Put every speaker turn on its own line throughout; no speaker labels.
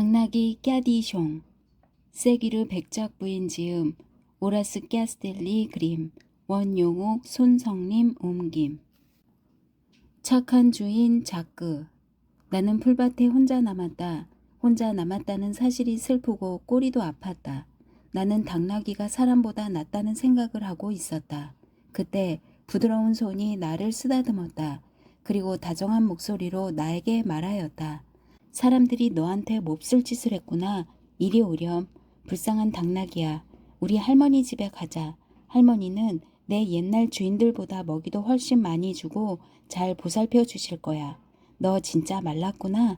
당나귀 까디숑 세기르 백작 부인 지음 오라스 까스텔리 그림 원용옥 손성림 옮김. 착한 주인 자크. 나는 풀밭에 혼자 남았다. 혼자 남았다는 사실이 슬프고 꼬리도 아팠다. 나는 당나귀가 사람보다 낫다는 생각을 하고 있었다. 그때 부드러운 손이 나를 쓰다듬었다. 그리고 다정한 목소리로 나에게 말하였다. 사람들이 너한테 몹쓸 짓을 했구나. 이리 오렴. 불쌍한 당나귀야. 우리 할머니 집에 가자. 할머니는 내 옛날 주인들보다 먹이도 훨씬 많이 주고 잘 보살펴 주실 거야. 너 진짜 말랐구나.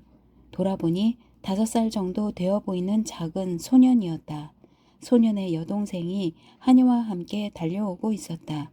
돌아보니 5살 정도 되어 보이는 작은 소년이었다. 소년의 여동생이 하녀와 함께 달려오고 있었다.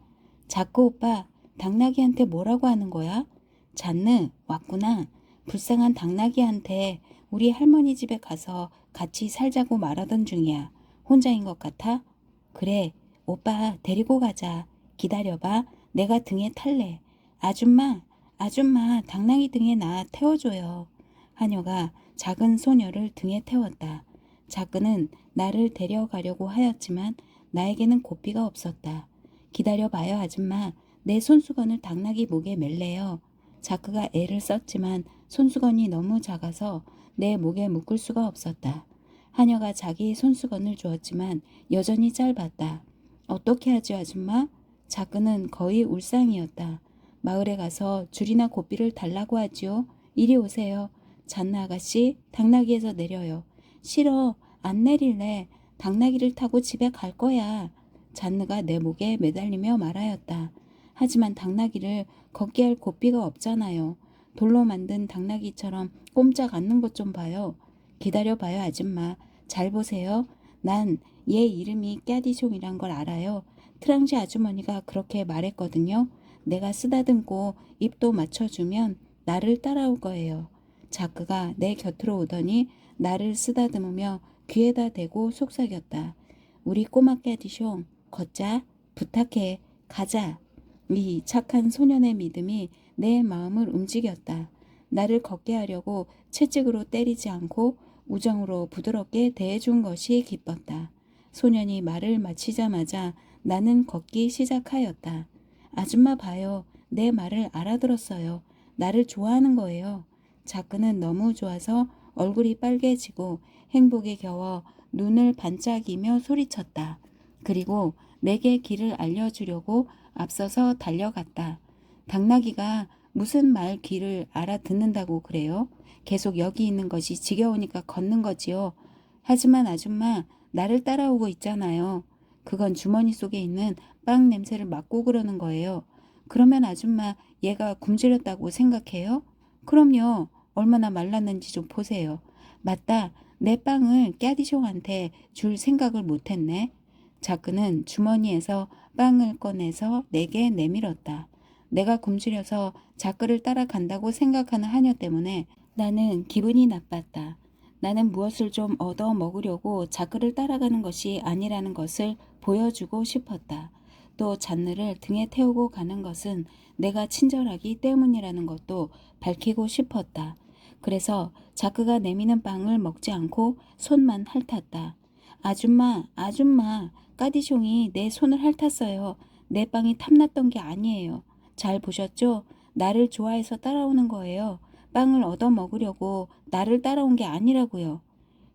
자크 오빠, 당나귀한테 뭐라고 하는 거야? 잔느, 왔구나. 불쌍한 당나귀한테 우리 할머니 집에 가서 같이 살자고 말하던 중이야. 혼자인 것 같아? 그래, 오빠 데리고 가자. 기다려봐. 내가 등에 탈래. 아줌마, 아줌마, 당나귀 등에 나 태워줘요. 하녀가 작은 소녀를 등에 태웠다. 자크는 나를 데려가려고 하였지만 나에게는 고삐가 없었다. 기다려봐요, 아줌마. 내 손수건을 당나귀 목에 맬래요. 자크가 애를 썼지만 손수건이 너무 작아서 내 목에 묶을 수가 없었다. 하녀가 자기 손수건을 주었지만 여전히 짧았다. 어떻게 하죠, 아줌마? 자크는 거의 울상이었다. 마을에 가서 줄이나 고삐를 달라고 하지요. 이리 오세요. 잔느 아가씨, 당나귀에서 내려요. 싫어, 안 내릴래. 당나귀를 타고 집에 갈 거야. 잔느가 내 목에 매달리며 말하였다. 하지만 당나귀를 걷게 할 고삐가 없잖아요. 돌로 만든 당나귀처럼 꼼짝 않는 것 좀 봐요. 기다려봐요, 아줌마. 잘 보세요. 난 얘 이름이 까디숑이란 걸 알아요. 트랑시 아주머니가 그렇게 말했거든요. 내가 쓰다듬고 입도 맞춰주면 나를 따라올 거예요. 자크가 내 곁으로 오더니 나를 쓰다듬으며 귀에다 대고 속삭였다. 우리 꼬마 까디숑, 걷자. 부탁해. 가자. 이 착한 소년의 믿음이 내 마음을 움직였다. 나를 걷게 하려고 채찍으로 때리지 않고 우정으로 부드럽게 대해준 것이 기뻤다. 소년이 말을 마치자마자 나는 걷기 시작하였다. 아줌마 봐요. 내 말을 알아들었어요. 나를 좋아하는 거예요. 자크는 너무 좋아서 얼굴이 빨개지고 행복에 겨워 눈을 반짝이며 소리쳤다. 그리고 내게 길을 알려주려고 앞서서 달려갔다. 당나귀가 무슨 말 귀를 알아듣는다고 그래요? 계속 여기 있는 것이 지겨우니까 걷는 거지요. 하지만 아줌마, 나를 따라오고 있잖아요. 그건 주머니 속에 있는 빵 냄새를 맡고 그러는 거예요. 그러면 아줌마, 얘가 굶주렸다고 생각해요? 그럼요. 얼마나 말랐는지 좀 보세요. 맞다. 내 빵을 까디숑한테 줄 생각을 못했네. 자크는 주머니에서 빵을 꺼내서 내게 내밀었다. 내가 굶주려서 자크를 따라간다고 생각하는 하녀 때문에 나는 기분이 나빴다. 나는 무엇을 좀 얻어 먹으려고 자크를 따라가는 것이 아니라는 것을 보여주고 싶었다. 또 잔느를 등에 태우고 가는 것은 내가 친절하기 때문이라는 것도 밝히고 싶었다. 그래서 자크가 내미는 빵을 먹지 않고 손만 핥았다. 아줌마, 아줌마, 까디숑이 내 손을 핥았어요. 내 빵이 탐났던 게 아니에요. 잘 보셨죠? 나를 좋아해서 따라오는 거예요. 빵을 얻어 먹으려고 나를 따라온 게 아니라고요.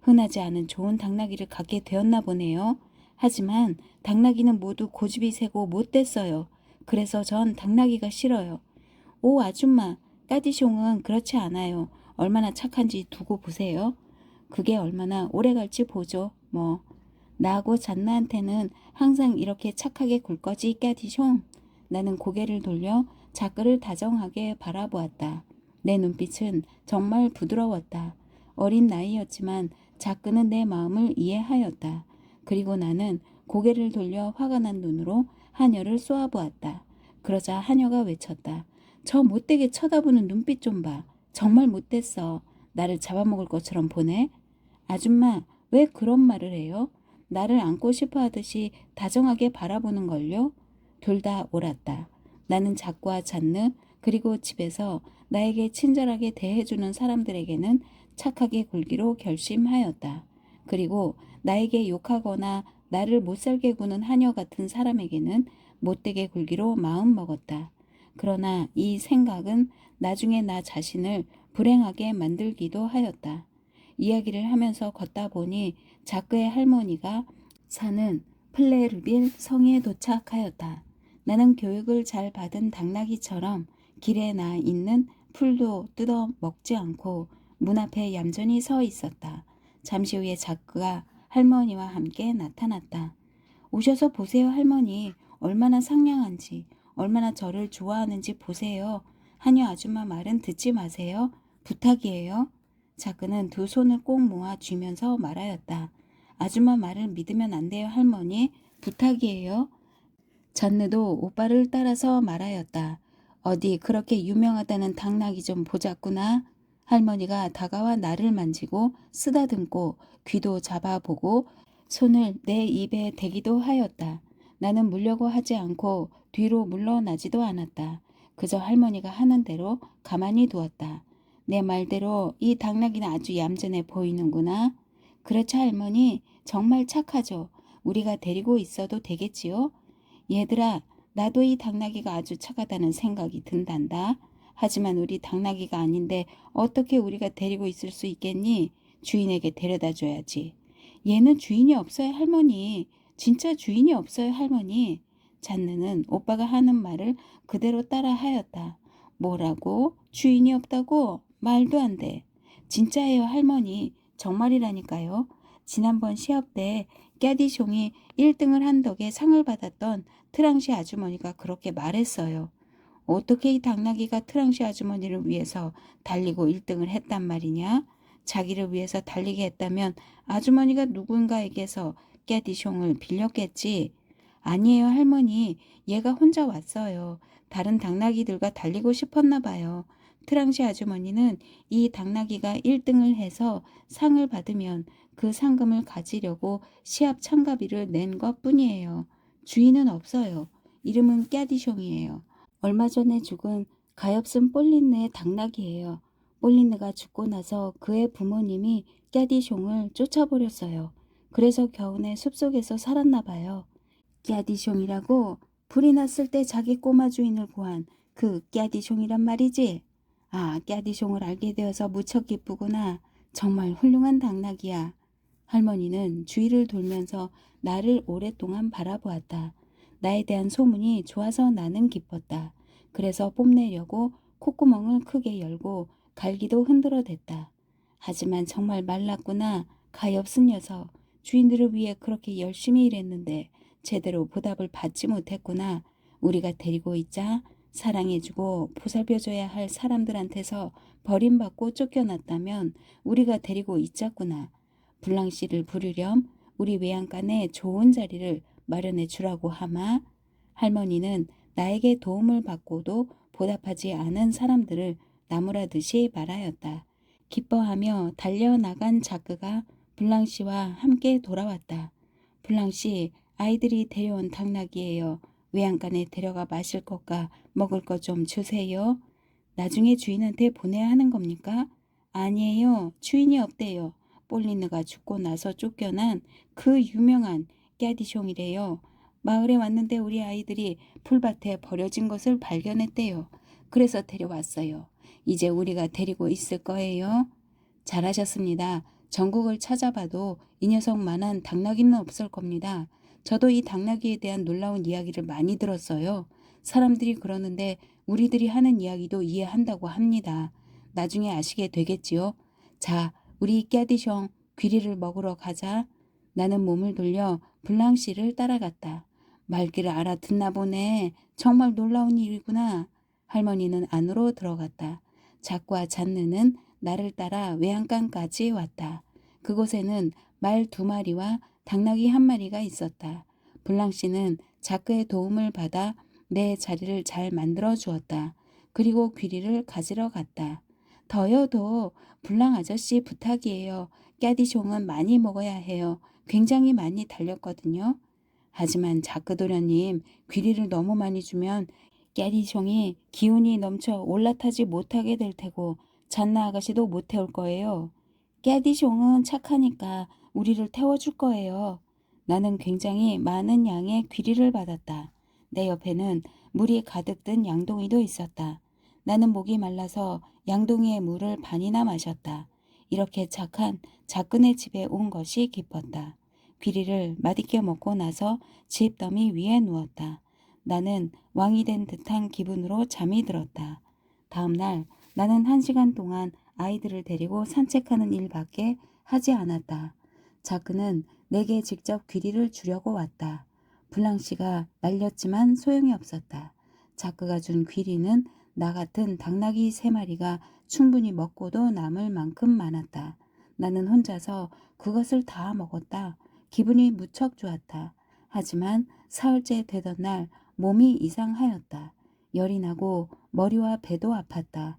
흔하지 않은 좋은 당나귀를 갖게 되었나 보네요. 하지만 당나귀는 모두 고집이 세고 못됐어요. 그래서 전 당나귀가 싫어요. 오, 아줌마, 까디숑은 그렇지 않아요. 얼마나 착한지 두고 보세요. 그게 얼마나 오래 갈지 보죠. 뭐. 나하고 잔나한테는 항상 이렇게 착하게 굴 거지, 까디숑. 나는 고개를 돌려 자크를 다정하게 바라보았다. 내 눈빛은 정말 부드러웠다. 어린 나이였지만 자크는 내 마음을 이해하였다. 그리고 나는 고개를 돌려 화가 난 눈으로 하녀를 쏘아보았다. 그러자 하녀가 외쳤다. 저 못되게 쳐다보는 눈빛 좀 봐. 정말 못됐어. 나를 잡아먹을 것처럼 보네. 아줌마, 왜 그런 말을 해요? 나를 안고 싶어 하듯이 다정하게 바라보는 걸요? 둘 다 옳았다. 나는 자크와 잔느 그리고 집에서 나에게 친절하게 대해주는 사람들에게는 착하게 굴기로 결심하였다. 그리고 나에게 욕하거나 나를 못살게 구는 하녀 같은 사람에게는 못되게 굴기로 마음먹었다. 그러나 이 생각은 나중에 나 자신을 불행하게 만들기도 하였다. 이야기를 하면서 걷다 보니 자크의 할머니가 사는 플레르빌 성에 도착하였다. 나는 교육을 잘 받은 당나귀처럼 길에 나 있는 풀도 뜯어 먹지 않고 문 앞에 얌전히 서 있었다. 잠시 후에 자크가 할머니와 함께 나타났다. 오셔서 보세요, 할머니. 얼마나 상냥한지, 얼마나 저를 좋아하는지 보세요. 하녀 아줌마 말은 듣지 마세요. 부탁이에요. 자크는 두 손을 꼭 모아 쥐면서 말하였다. 아줌마 말을 믿으면 안 돼요, 할머니. 부탁이에요. 잔느도 오빠를 따라서 말하였다. 어디 그렇게 유명하다는 당나귀 좀 보자꾸나. 할머니가 다가와 나를 만지고 쓰다듬고 귀도 잡아보고 손을 내 입에 대기도 하였다. 나는 물려고 하지 않고 뒤로 물러나지도 않았다. 그저 할머니가 하는 대로 가만히 두었다. 내 말대로 이 당나귀는 아주 얌전해 보이는구나. 그렇죠, 할머니. 정말 착하죠. 우리가 데리고 있어도 되겠지요? 얘들아, 나도 이 당나귀가 아주 착하다는 생각이 든단다. 하지만 우리 당나귀가 아닌데 어떻게 우리가 데리고 있을 수 있겠니? 주인에게 데려다 줘야지. 얘는 주인이 없어요, 할머니. 진짜 주인이 없어요, 할머니. 잔느는 오빠가 하는 말을 그대로 따라 하였다. 뭐라고? 주인이 없다고? 말도 안 돼. 진짜예요, 할머니. 정말이라니까요. 지난번 시합 때 깨디숑이 1등을 한 덕에 상을 받았던 트랑시 아주머니가 그렇게 말했어요. 어떻게 이 당나귀가 트랑시 아주머니를 위해서 달리고 1등을 했단 말이냐? 자기를 위해서 달리게 했다면 아주머니가 누군가에게서 깨디숑을 빌렸겠지. 아니에요, 할머니. 얘가 혼자 왔어요. 다른 당나귀들과 달리고 싶었나 봐요. 트랑시 아주머니는 이 당나귀가 1등을 해서 상을 받으면 그 상금을 가지려고 시합 참가비를 낸 것뿐이에요. 주인은 없어요. 이름은 깨디숑이에요. 얼마 전에 죽은 가엾은 폴린느의 당나귀예요. 폴린느가 죽고 나서 그의 부모님이 깨디숑을 쫓아버렸어요. 그래서 겨우내 숲속에서 살았나 봐요. 깨디숑이라고 불이 났을 때 자기 꼬마 주인을 구한 그 깨디숑이란 말이지. 아, 깨디숑을 알게 되어서 무척 기쁘구나. 정말 훌륭한 당나귀야. 할머니는 주위를 돌면서 나를 오랫동안 바라보았다. 나에 대한 소문이 좋아서 나는 기뻤다. 그래서 뽐내려고 콧구멍을 크게 열고 갈기도 흔들어댔다. 하지만 정말 말랐구나. 가엾은 녀석. 주인들을 위해 그렇게 열심히 일했는데 제대로 보답을 받지 못했구나. 우리가 데리고 있자 사랑해주고 보살펴줘야 할 사람들한테서 버림받고 쫓겨났다면 우리가 데리고 있자꾸나. 블랑씨를 부르렴 우리 외양간에 좋은 자리를 마련해 주라고 하마. 할머니는 나에게 도움을 받고도 보답하지 않은 사람들을 나무라듯이 말하였다. 기뻐하며 달려나간 자크가 블랑씨와 함께 돌아왔다. 블랑씨, 아이들이 데려온 당나귀예요. 외양간에 데려가 마실 것과 먹을 것 좀 주세요. 나중에 주인한테 보내야 하는 겁니까? 아니에요. 주인이 없대요. 폴리느가 죽고 나서 쫓겨난 그 유명한 깨디숑이래요. 마을에 왔는데 우리 아이들이 풀밭에 버려진 것을 발견했대요. 그래서 데려왔어요. 이제 우리가 데리고 있을 거예요. 잘하셨습니다. 전국을 찾아봐도 이 녀석만한 당나귀는 없을 겁니다. 저도 이 당나귀에 대한 놀라운 이야기를 많이 들었어요. 사람들이 그러는데 우리들이 하는 이야기도 이해한다고 합니다. 나중에 아시게 되겠지요. 자, 우리 깨디숑 귀리를 먹으러 가자. 나는 몸을 돌려 블랑씨를 따라갔다. 말귀를 알아듣나 보네. 정말 놀라운 일이구나. 할머니는 안으로 들어갔다. 작과 잔느는 나를 따라 외양간까지 왔다. 그곳에는 말 2마리와 당나귀 1마리가 있었다. 블랑씨는 자크의 도움을 받아 내 자리를 잘 만들어 주었다. 그리고 귀리를 가지러 갔다. 더여도 블랑 아저씨 부탁이에요. 깨디숑은 많이 먹어야 해요. 굉장히 많이 달렸거든요. 하지만 자크 도련님, 귀리를 너무 많이 주면 깨디숑이 기운이 넘쳐 올라타지 못하게 될 테고 잔나 아가씨도 못 태울 거예요. 깨디숑은 착하니까 우리를 태워줄 거예요. 나는 굉장히 많은 양의 귀리를 받았다. 내 옆에는 물이 가득 든 양동이도 있었다. 나는 목이 말라서 양동이의 물을 반이나 마셨다. 이렇게 착한 작근의 집에 온 것이 기뻤다. 귀리를 맛있게 먹고 나서 집더미 위에 누웠다. 나는 왕이 된 듯한 기분으로 잠이 들었다. 다음 날 나는 1시간 동안 아이들을 데리고 산책하는 일밖에 하지 않았다. 자크는 내게 직접 귀리를 주려고 왔다. 블랑시가 날렸지만 소용이 없었다. 자크가 준 귀리는 나 같은 당나귀 3마리가 충분히 먹고도 남을 만큼 많았다. 나는 혼자서 그것을 다 먹었다. 기분이 무척 좋았다. 하지만 사흘째 되던 날 몸이 이상하였다. 열이 나고 머리와 배도 아팠다.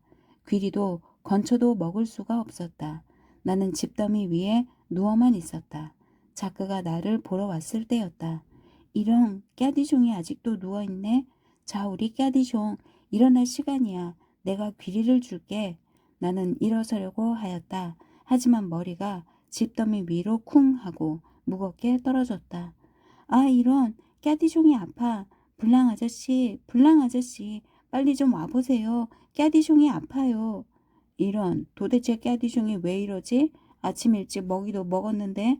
귀리도 건초도 먹을 수가 없었다. 나는 집더미 위에 누워만 있었다. 자크가 나를 보러 왔을 때였다. 이런 깨디숑이 아직도 누워있네. 자, 우리 깨디숑 일어날 시간이야. 내가 귀리를 줄게. 나는 일어서려고 하였다. 하지만 머리가 집더미 위로 쿵 하고 무겁게 떨어졌다. 아, 이런 깨디숑이 아파. 블랑 아저씨, 블랑 아저씨, 빨리 좀 와보세요. 깨디숑이 아파요. 이런, 도대체 깨디숑이 왜 이러지? 아침 일찍 먹이도 먹었는데.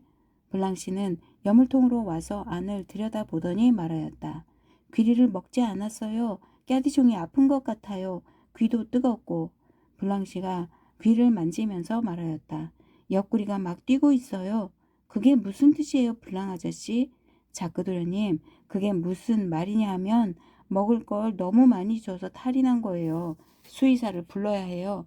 블랑씨는 여물통으로 와서 안을 들여다보더니 말하였다. 귀리를 먹지 않았어요. 깨디숑이 아픈 것 같아요. 귀도 뜨겁고. 블랑씨가 귀를 만지면서 말하였다. 옆구리가 막 뛰고 있어요. 그게 무슨 뜻이에요, 블랑 아저씨? 자크도련님, 그게 무슨 말이냐 하면 먹을 걸 너무 많이 줘서 탈이 난 거예요. 수의사를 불러야 해요.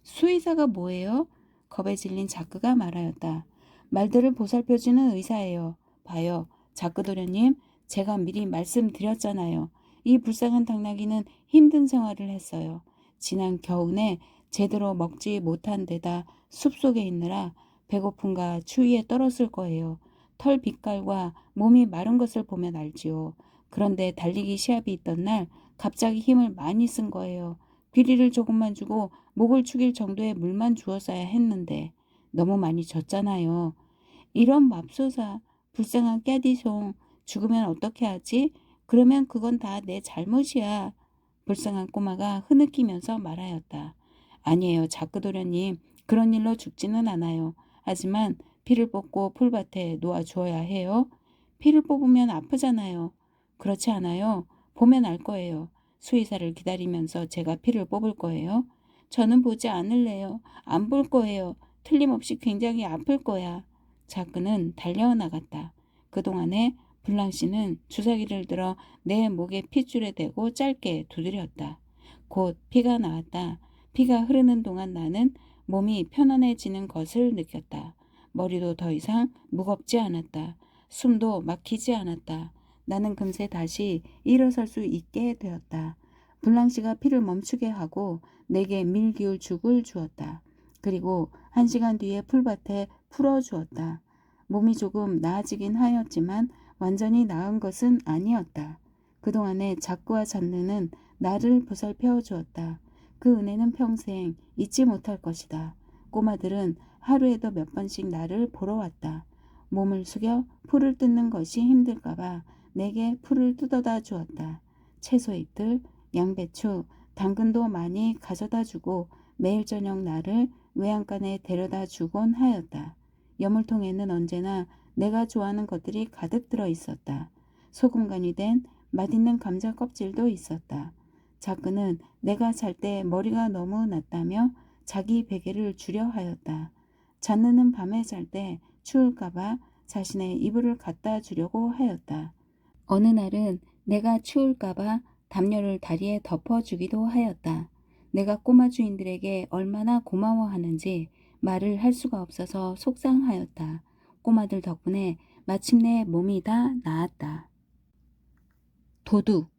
수의사가 뭐예요? 겁에 질린 자크가 말하였다. 말들을 보살펴주는 의사예요. 봐요. 자크도련님, 제가 미리 말씀드렸잖아요. 이 불쌍한 당나귀는 힘든 생활을 했어요. 지난 겨우내 제대로 먹지 못한 데다 숲속에 있느라 배고픔과 추위에 떨었을 거예요. 털 빛깔과 몸이 마른 것을 보면 알지요. 그런데 달리기 시합이 있던 날 갑자기 힘을 많이 쓴 거예요. 귀리를 조금만 주고 목을 축일 정도의 물만 주었어야 했는데 너무 많이 줬잖아요. 이런 맙소사, 불쌍한 깨디송, 죽으면 어떻게 하지? 그러면 그건 다 내 잘못이야. 불쌍한 꼬마가 흐느끼면서 말하였다. 아니에요, 자크도련님. 그런 일로 죽지는 않아요. 하지만 피를 뽑고 풀밭에 놓아주어야 해요. 피를 뽑으면 아프잖아요. 그렇지 않아요? 보면 알 거예요. 수의사를 기다리면서 제가 피를 뽑을 거예요. 저는 보지 않을래요. 안 볼 거예요. 틀림없이 굉장히 아플 거야. 자크는 달려나갔다. 그동안에 블랑씨는 주사기를 들어 내 목에 핏줄에 대고 짧게 두드렸다. 곧 피가 나왔다. 피가 흐르는 동안 나는 몸이 편안해지는 것을 느꼈다. 머리도 더 이상 무겁지 않았다. 숨도 막히지 않았다. 나는 금세 다시 일어설 수 있게 되었다. 블랑씨가 피를 멈추게 하고 내게 밀기울 죽을 주었다. 그리고 1시간 뒤에 풀밭에 풀어주었다. 몸이 조금 나아지긴 하였지만 완전히 나은 것은 아니었다. 그동안에 자크와 잔느는 나를 보살펴 주었다. 그 은혜는 평생 잊지 못할 것이다. 꼬마들은 하루에도 몇 번씩 나를 보러 왔다. 몸을 숙여 풀을 뜯는 것이 힘들까봐 내게 풀을 뜯어다 주었다. 채소잎들, 양배추, 당근도 많이 가져다 주고 매일 저녁 나를 외양간에 데려다 주곤 하였다. 여물통에는 언제나 내가 좋아하는 것들이 가득 들어 있었다. 소금간이 된 맛있는 감자 껍질도 있었다. 자크는 내가 잘 때 머리가 너무 났다며 자기 베개를 주려 하였다. 잔느는 밤에 잘 때 추울까봐 자신의 이불을 갖다 주려고 하였다. 어느 날은 내가 추울까봐 담요를 다리에 덮어주기도 하였다. 내가 꼬마 주인들에게 얼마나 고마워하는지 말을 할 수가 없어서 속상하였다. 꼬마들 덕분에 마침내 몸이 다 나았다. 도둑.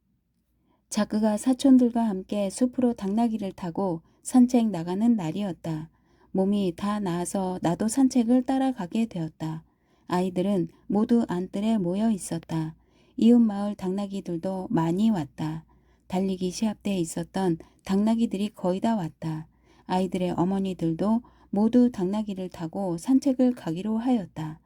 자크가 사촌들과 함께 숲으로 당나귀를 타고 산책 나가는 날이었다. 몸이 다 나아서 나도 산책을 따라가게 되었다. 아이들은 모두 안뜰에 모여 있었다. 이웃 마을 당나귀들도 많이 왔다. 달리기 시합대에 있었던 당나귀들이 거의 다 왔다. 아이들의 어머니들도 모두 당나귀를 타고 산책을 가기로 하였다.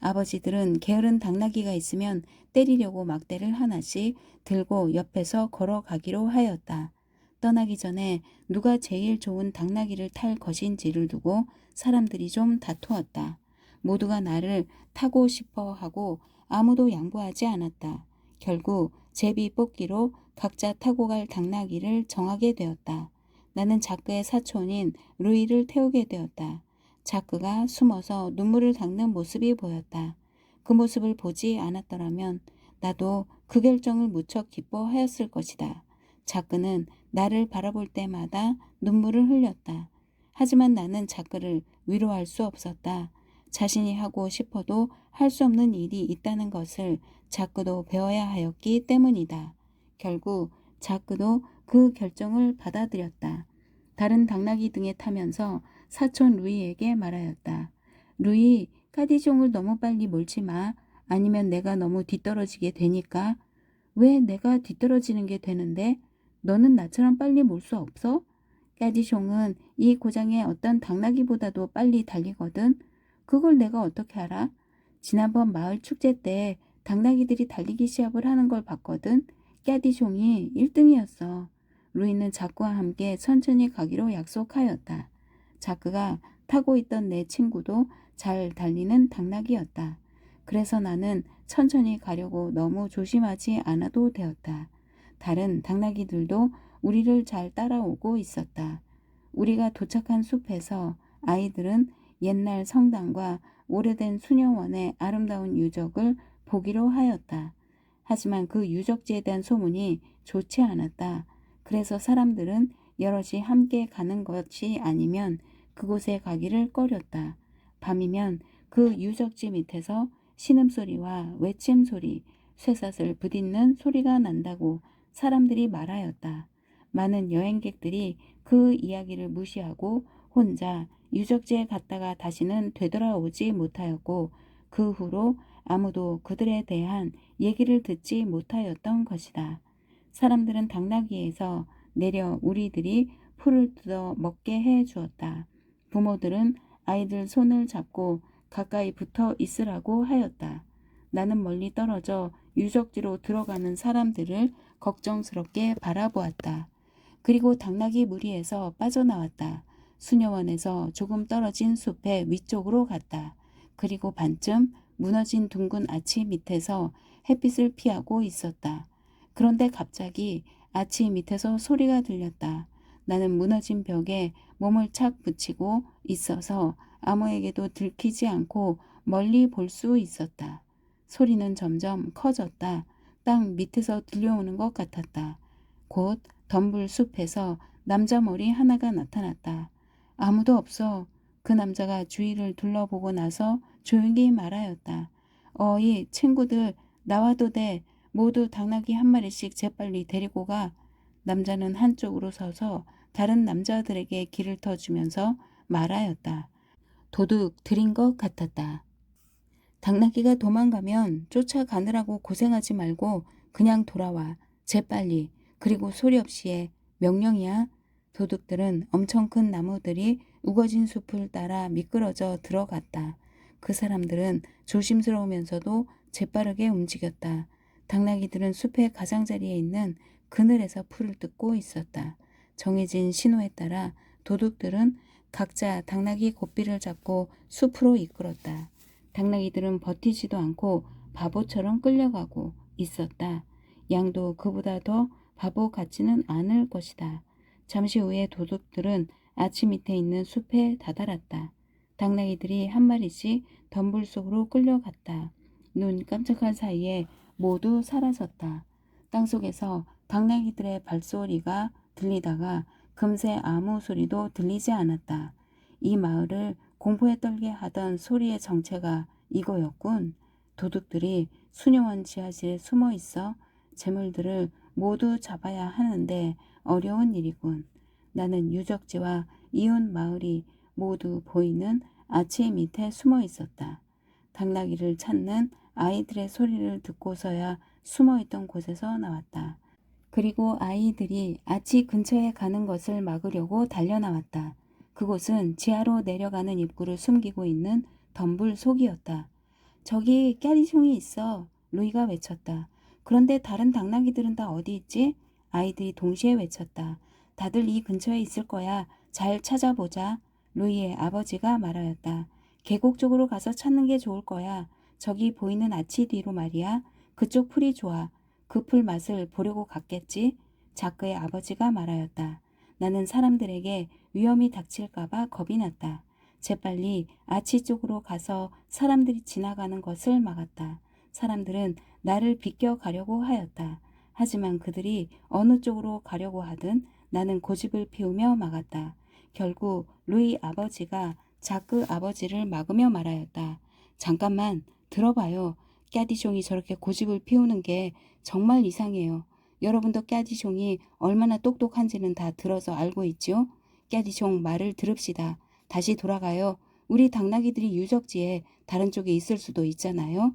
아버지들은 게으른 당나귀가 있으면 때리려고 막대를 하나씩 들고 옆에서 걸어가기로 하였다. 떠나기 전에 누가 제일 좋은 당나귀를 탈 것인지를 두고 사람들이 좀 다투었다. 모두가 나를 타고 싶어 하고 아무도 양보하지 않았다. 결국 제비 뽑기로 각자 타고 갈 당나귀를 정하게 되었다. 나는 자크의 사촌인 루이를 태우게 되었다. 자크가 숨어서 눈물을 닦는 모습이 보였다. 그 모습을 보지 않았더라면 나도 그 결정을 무척 기뻐하였을 것이다. 자크는 나를 바라볼 때마다 눈물을 흘렸다. 하지만 나는 자크를 위로할 수 없었다. 자신이 하고 싶어도 할 수 없는 일이 있다는 것을 자크도 배워야 하였기 때문이다. 결국 자크도 그 결정을 받아들였다. 다른 당나귀 등에 타면서 사촌 루이에게 말하였다. 루이, 카디종을 너무 빨리 몰지 마. 아니면 내가 너무 뒤떨어지게 되니까. 왜 내가 뒤떨어지는 게 되는데 너는 나처럼 빨리 몰 수 없어? 까디숑은 이 고장에 어떤 당나귀보다도 빨리 달리거든. 그걸 내가 어떻게 알아? 지난번 마을 축제 때 당나귀들이 달리기 시합을 하는 걸 봤거든. 까디숑이 1등이었어. 루이는 자크와 함께 천천히 가기로 약속하였다. 자크가 타고 있던 내 친구도 잘 달리는 당나귀였다. 그래서 나는 천천히 가려고 너무 조심하지 않아도 되었다. 다른 당나귀들도 우리를 잘 따라오고 있었다. 우리가 도착한 숲에서 아이들은 옛날 성당과 오래된 수녀원의 아름다운 유적을 보기로 하였다. 하지만 그 유적지에 대한 소문이 좋지 않았다. 그래서 사람들은 여럿이 함께 가는 것이 아니면 그곳에 가기를 꺼렸다. 밤이면 그 유적지 밑에서 신음소리와 외침소리, 쇠사슬 부딪는 소리가 난다고 사람들이 말하였다. 많은 여행객들이 그 이야기를 무시하고 혼자 유적지에 갔다가 다시는 되돌아오지 못하였고 그 후로 아무도 그들에 대한 얘기를 듣지 못하였던 것이다. 사람들은 당나귀에서 내려 우리들이 풀을 뜯어 먹게 해 주었다. 부모들은 아이들 손을 잡고 가까이 붙어 있으라고 하였다. 나는 멀리 떨어져 유적지로 들어가는 사람들을 걱정스럽게 바라보았다. 그리고 당나귀 무리에서 빠져나왔다. 수녀원에서 조금 떨어진 숲의 위쪽으로 갔다. 그리고 반쯤 무너진 둥근 아치 밑에서 햇빛을 피하고 있었다. 그런데 갑자기 아치 밑에서 소리가 들렸다. 나는 무너진 벽에 몸을 착 붙이고 있어서 아무에게도 들키지 않고 멀리 볼 수 있었다. 소리는 점점 커졌다. 땅 밑에서 들려오는 것 같았다. 곧 덤불 숲에서 남자 머리 하나가 나타났다. 아무도 없어. 그 남자가 주위를 둘러보고 나서 조용히 말하였다. 어이 친구들 나와도 돼. 모두 당나귀 한 마리씩 재빨리 데리고 가. 남자는 한쪽으로 서서 다른 남자들에게 길을 터주면서 말하였다. 도둑 들인 것 같았다. 당나귀가 도망가면 쫓아가느라고 고생하지 말고 그냥 돌아와. 재빨리. 그리고 소리 없이 해. 명령이야. 도둑들은 엄청 큰 나무들이 우거진 숲을 따라 미끄러져 들어갔다. 그 사람들은 조심스러우면서도 재빠르게 움직였다. 당나귀들은 숲의 가장자리에 있는 그늘에서 풀을 뜯고 있었다. 정해진 신호에 따라 도둑들은 각자 당나귀 고삐를 잡고 숲으로 이끌었다. 당나귀들은 버티지도 않고 바보처럼 끌려가고 있었다. 양도 그보다 더 바보 같지는 않을 것이다. 잠시 후에 도둑들은 아치 밑에 있는 숲에 다다랐다. 당나귀들이 한 마리씩 덤불 속으로 끌려갔다. 눈 깜짝할 사이에 모두 사라졌다. 땅속에서 당나귀들의 발소리가 들리다가 금세 아무 소리도 들리지 않았다. 이 마을을 공포에 떨게 하던 소리의 정체가 이거였군. 도둑들이 수녀원 지하실에 숨어 있어 재물들을 모두 잡아야 하는데 어려운 일이군. 나는 유적지와 이웃 마을이 모두 보이는 아치 밑에 숨어 있었다. 당나귀를 찾는 아이들의 소리를 듣고서야 숨어 있던 곳에서 나왔다. 그리고 아이들이 아치 근처에 가는 것을 막으려고 달려나왔다. 그곳은 지하로 내려가는 입구를 숨기고 있는 덤불 속이었다. 저기 깨리송이 있어. 루이가 외쳤다. 그런데 다른 당나귀들은 다 어디 있지? 아이들이 동시에 외쳤다. 다들 이 근처에 있을 거야. 잘 찾아보자. 루이의 아버지가 말하였다. 계곡 쪽으로 가서 찾는 게 좋을 거야. 저기 보이는 아치 뒤로 말이야. 그쪽 풀이 좋아. 그 풀 맛을 보려고 갔겠지? 자크의 아버지가 말하였다. 나는 사람들에게 위험이 닥칠까봐 겁이 났다. 재빨리 아치 쪽으로 가서 사람들이 지나가는 것을 막았다. 사람들은 나를 비껴가려고 하였다. 하지만 그들이 어느 쪽으로 가려고 하든 나는 고집을 피우며 막았다. 결국 루이 아버지가 자크 아버지를 막으며 말하였다. 잠깐만 들어봐요. 깨디숑이 저렇게 고집을 피우는 게 정말 이상해요. 여러분도 깨디숑이 얼마나 똑똑한지는 다 들어서 알고 있죠? 깨디숑 말을 들읍시다. 다시 돌아가요. 우리 당나귀들이 유적지에 다른 쪽에 있을 수도 있잖아요.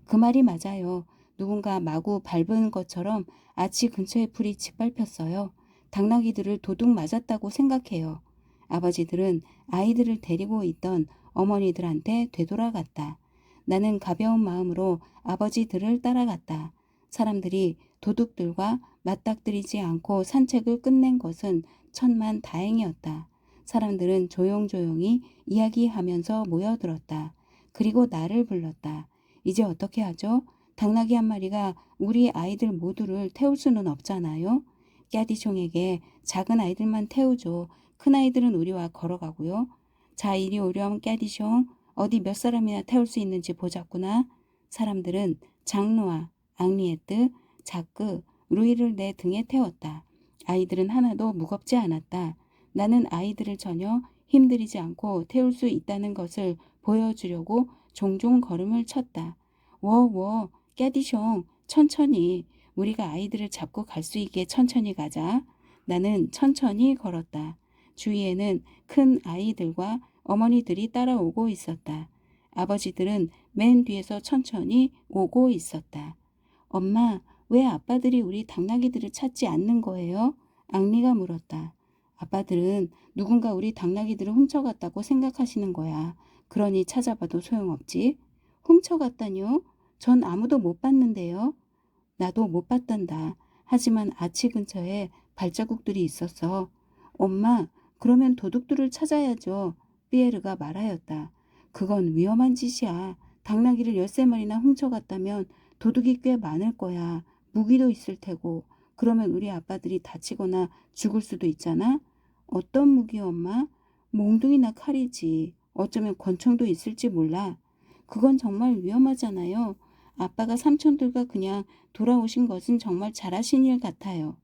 그 말이 맞아요. 누군가 마구 밟은 것처럼 아치 근처의 풀이 짓밟혔어요. 당나귀들을 도둑 맞았다고 생각해요. 아버지들은 아이들을 데리고 있던 어머니들한테 되돌아갔다. 나는 가벼운 마음으로 아버지들을 따라갔다. 사람들이 도둑들과 맞닥뜨리지 않고 산책을 끝낸 것은 천만 다행이었다. 사람들은 조용조용히 이야기하면서 모여들었다. 그리고 나를 불렀다. 이제 어떻게 하죠? 당나귀 한 마리가 우리 아이들 모두를 태울 수는 없잖아요. 깨디숑에게 작은 아이들만 태우죠. 큰 아이들은 우리와 걸어가고요. 자, 이리 오렴 깨디숑. 어디 몇 사람이나 태울 수 있는지 보자꾸나. 사람들은 장루아, 앙리에뜨, 자크, 루이를 내 등에 태웠다. 아이들은 하나도 무겁지 않았다. 나는 아이들을 전혀 힘들이지 않고 태울 수 있다는 것을 보여주려고 종종 걸음을 쳤다. 워워, 깨디숑, 천천히. 우리가 아이들을 잡고 갈 수 있게 천천히 가자. 나는 천천히 걸었다. 주위에는 큰 아이들과 어머니들이 따라오고 있었다. 아버지들은 맨 뒤에서 천천히 오고 있었다. 엄마, 왜 아빠들이 우리 당나귀들을 찾지 않는 거예요? 앙리가 물었다. 아빠들은 누군가 우리 당나귀들을 훔쳐갔다고 생각하시는 거야. 그러니 찾아봐도 소용없지. 훔쳐갔다뇨? 전 아무도 못 봤는데요. 나도 못 봤단다. 하지만 아치 근처에 발자국들이 있었어. 엄마, 그러면 도둑들을 찾아야죠. 피에르가 말하였다. 그건 위험한 짓이야. 당나귀를 13마리나 훔쳐갔다면 도둑이 꽤 많을 거야. 무기도 있을 테고. 그러면 우리 아빠들이 다치거나 죽을 수도 있잖아. 어떤 무기 엄마? 몽둥이나 칼이지. 어쩌면 권총도 있을지 몰라. 그건 정말 위험하잖아요. 아빠가 삼촌들과 그냥 돌아오신 것은 정말 잘하신 일 같아요.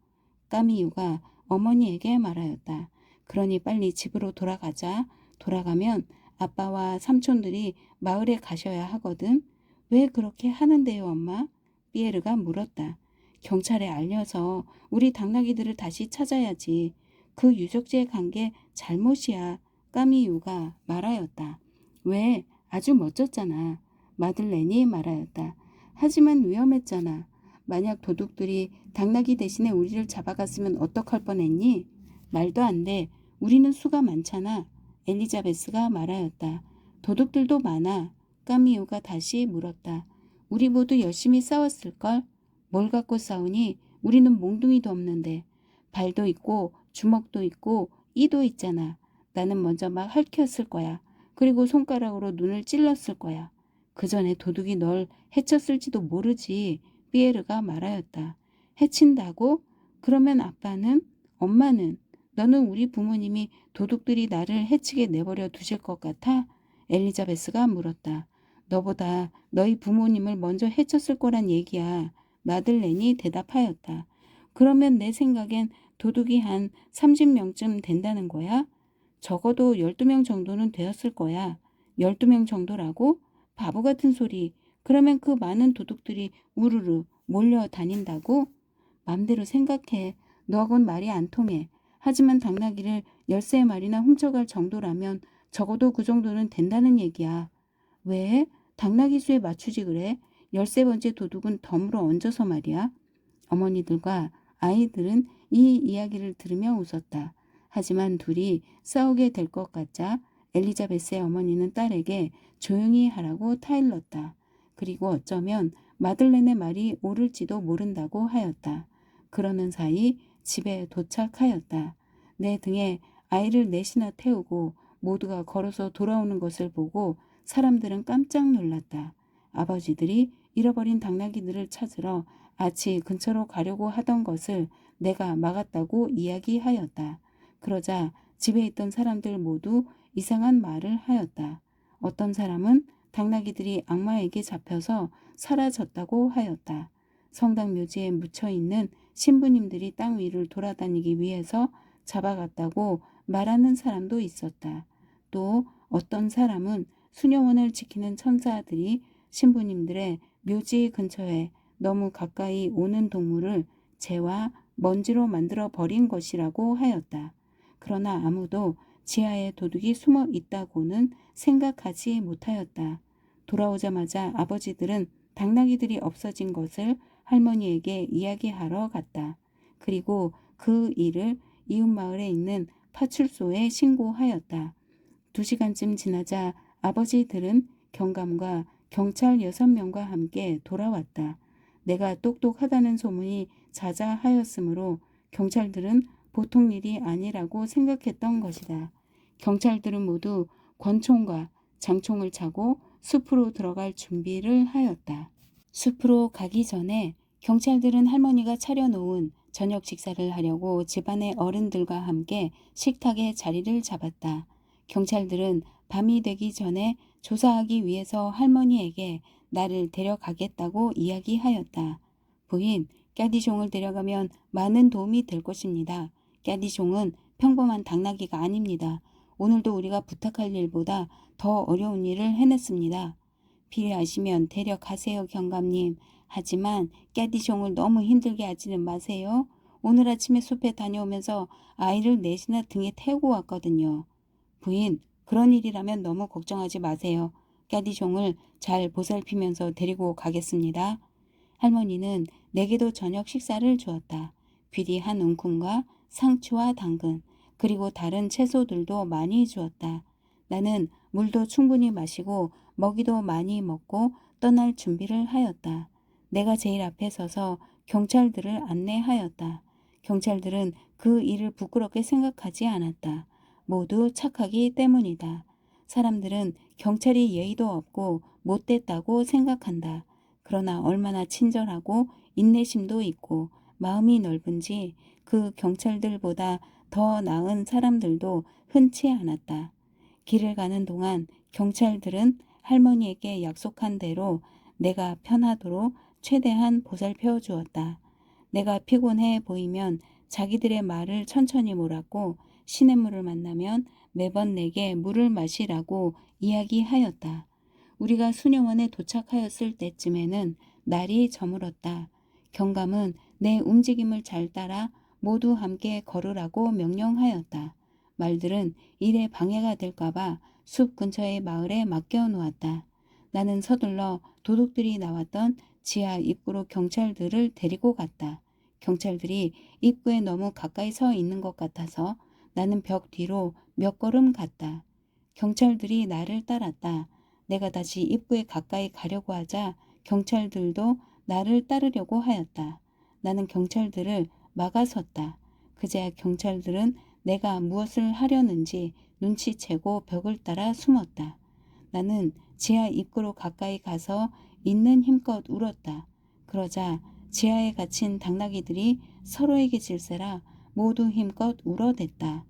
까미유가 어머니에게 말하였다. 그러니 빨리 집으로 돌아가자. 돌아가면 아빠와 삼촌들이 마을에 가셔야 하거든. 왜 그렇게 하는데요, 엄마? 피에르가 물었다. 경찰에 알려서 우리 당나귀들을 다시 찾아야지. 그 유적지에 간 게 잘못이야. 까미유가 말하였다. 왜? 아주 멋졌잖아. 마들렌이 말하였다. 하지만 위험했잖아. 만약 도둑들이 당나귀 대신에 우리를 잡아갔으면 어떡할 뻔했니? 말도 안 돼. 우리는 수가 많잖아. 엘리자베스가 말하였다. 도둑들도 많아. 까미우가 다시 물었다. 우리 모두 열심히 싸웠을걸? 뭘 갖고 싸우니? 우리는 몽둥이도 없는데. 발도 있고 주먹도 있고 이도 있잖아. 나는 먼저 막 핥혔을 거야. 그리고 손가락으로 눈을 찔렀을 거야. 그 전에 도둑이 널 해쳤을지도 모르지. 피에르가 말하였다. 해친다고? 그러면 아빠는? 엄마는? 너는 우리 부모님이 도둑들이 나를 해치게 내버려 두실 것 같아? 엘리자베스가 물었다. 너보다 너희 부모님을 먼저 해쳤을 거란 얘기야. 마들렌이 대답하였다. 그러면 내 생각엔 도둑이 한 30명쯤 된다는 거야? 적어도 12명 정도는 되었을 거야. 12명 정도라고? 바보 같은 소리. 그러면 그 많은 도둑들이 우르르 몰려다닌다고? 맘대로 생각해. 너하고는 말이 안 통해. 하지만 당나귀를 13마리나 훔쳐갈 정도라면 적어도 그 정도는 된다는 얘기야. 왜? 당나귀 수에 맞추지 그래? 13번째 도둑은 덤으로 얹어서 말이야. 어머니들과 아이들은 이 이야기를 들으며 웃었다. 하지만 둘이 싸우게 될 것 같자 엘리자베스의 어머니는 딸에게 조용히 하라고 타일렀다. 그리고 어쩌면 마들렌의 말이 옳을지도 모른다고 하였다. 그러는 사이 집에 도착하였다. 내 등에 아이를 넷이나 태우고 모두가 걸어서 돌아오는 것을 보고 사람들은 깜짝 놀랐다. 아버지들이 잃어버린 당나귀들을 찾으러 아치 근처로 가려고 하던 것을 내가 막았다고 이야기하였다. 그러자 집에 있던 사람들 모두 이상한 말을 하였다. 어떤 사람은 당나귀들이 악마에게 잡혀서 사라졌다고 하였다. 성당 묘지에 묻혀있는 신부님들이 땅 위를 돌아다니기 위해서 잡아갔다고 말하는 사람도 있었다. 또 어떤 사람은 수녀원을 지키는 천사들이 신부님들의 묘지 근처에 너무 가까이 오는 동물을 재와 먼지로 만들어 버린 것이라고 하였다. 그러나 아무도 지하에 도둑이 숨어 있다고는 생각하지 못하였다. 돌아오자마자 아버지들은 당나귀들이 없어진 것을 할머니에게 이야기하러 갔다. 그리고 그 일을 이웃마을에 있는 파출소에 신고하였다. 2시간쯤 지나자 아버지들은 경감과 경찰 6명과 함께 돌아왔다. 내가 똑똑하다는 소문이 자자하였으므로 경찰들은 보통 일이 아니라고 생각했던 것이다. 경찰들은 모두 권총과 장총을 차고 숲으로 들어갈 준비를 하였다. 숲으로 가기 전에 경찰들은 할머니가 차려놓은 저녁 식사를 하려고 집안의 어른들과 함께 식탁에 자리를 잡았다. 경찰들은 밤이 되기 전에 조사하기 위해서 할머니에게 나를 데려가겠다고 이야기하였다. 부인, 까디종을 데려가면 많은 도움이 될 것입니다. 까디종은 평범한 당나귀가 아닙니다. 오늘도 우리가 부탁할 일보다 더 어려운 일을 해냈습니다. 필요하시면 데려가세요, 경감님. 하지만 까디종을 너무 힘들게 하지는 마세요. 오늘 아침에 숲에 다녀오면서 아이를 넷이나 등에 태우고 왔거든요. 부인, 그런 일이라면 너무 걱정하지 마세요. 까디종을 잘 보살피면서 데리고 가겠습니다. 할머니는 내게도 저녁 식사를 주었다. 귀리 한 움큼과 상추와 당근, 그리고 다른 채소들도 많이 주었다. 나는 물도 충분히 마시고 먹이도 많이 먹고 떠날 준비를 하였다. 내가 제일 앞에 서서 경찰들을 안내하였다. 경찰들은 그 일을 부끄럽게 생각하지 않았다. 모두 착하기 때문이다. 사람들은 경찰이 예의도 없고 못됐다고 생각한다. 그러나 얼마나 친절하고 인내심도 있고 마음이 넓은지 그 경찰들보다 더 나은 사람들도 흔치 않았다. 길을 가는 동안 경찰들은 할머니에게 약속한 대로 내가 편하도록 최대한 보살펴 주었다. 내가 피곤해 보이면 자기들의 말을 천천히 몰았고 시냇물을 만나면 매번 내게 물을 마시라고 이야기하였다. 우리가 수녀원에 도착하였을 때쯤에는 날이 저물었다. 경감은 내 움직임을 잘 따라 모두 함께 걸으라고 명령하였다. 말들은 일에 방해가 될까봐 숲 근처의 마을에 맡겨 놓았다. 나는 서둘러 도둑들이 나왔던 지하 입구로 경찰들을 데리고 갔다. 경찰들이 입구에 너무 가까이 서 있는 것 같아서 나는 벽 뒤로 몇 걸음 갔다. 경찰들이 나를 따랐다. 내가 다시 입구에 가까이 가려고 하자 경찰들도 나를 따르려고 하였다. 나는 경찰들을 막아섰다. 그제야 경찰들은 내가 무엇을 하려는지 눈치채고 벽을 따라 숨었다. 나는 지하 입구로 가까이 가서 있는 힘껏 울었다. 그러자 지하에 갇힌 당나귀들이 서로에게 질세라 모두 힘껏 울어댔다.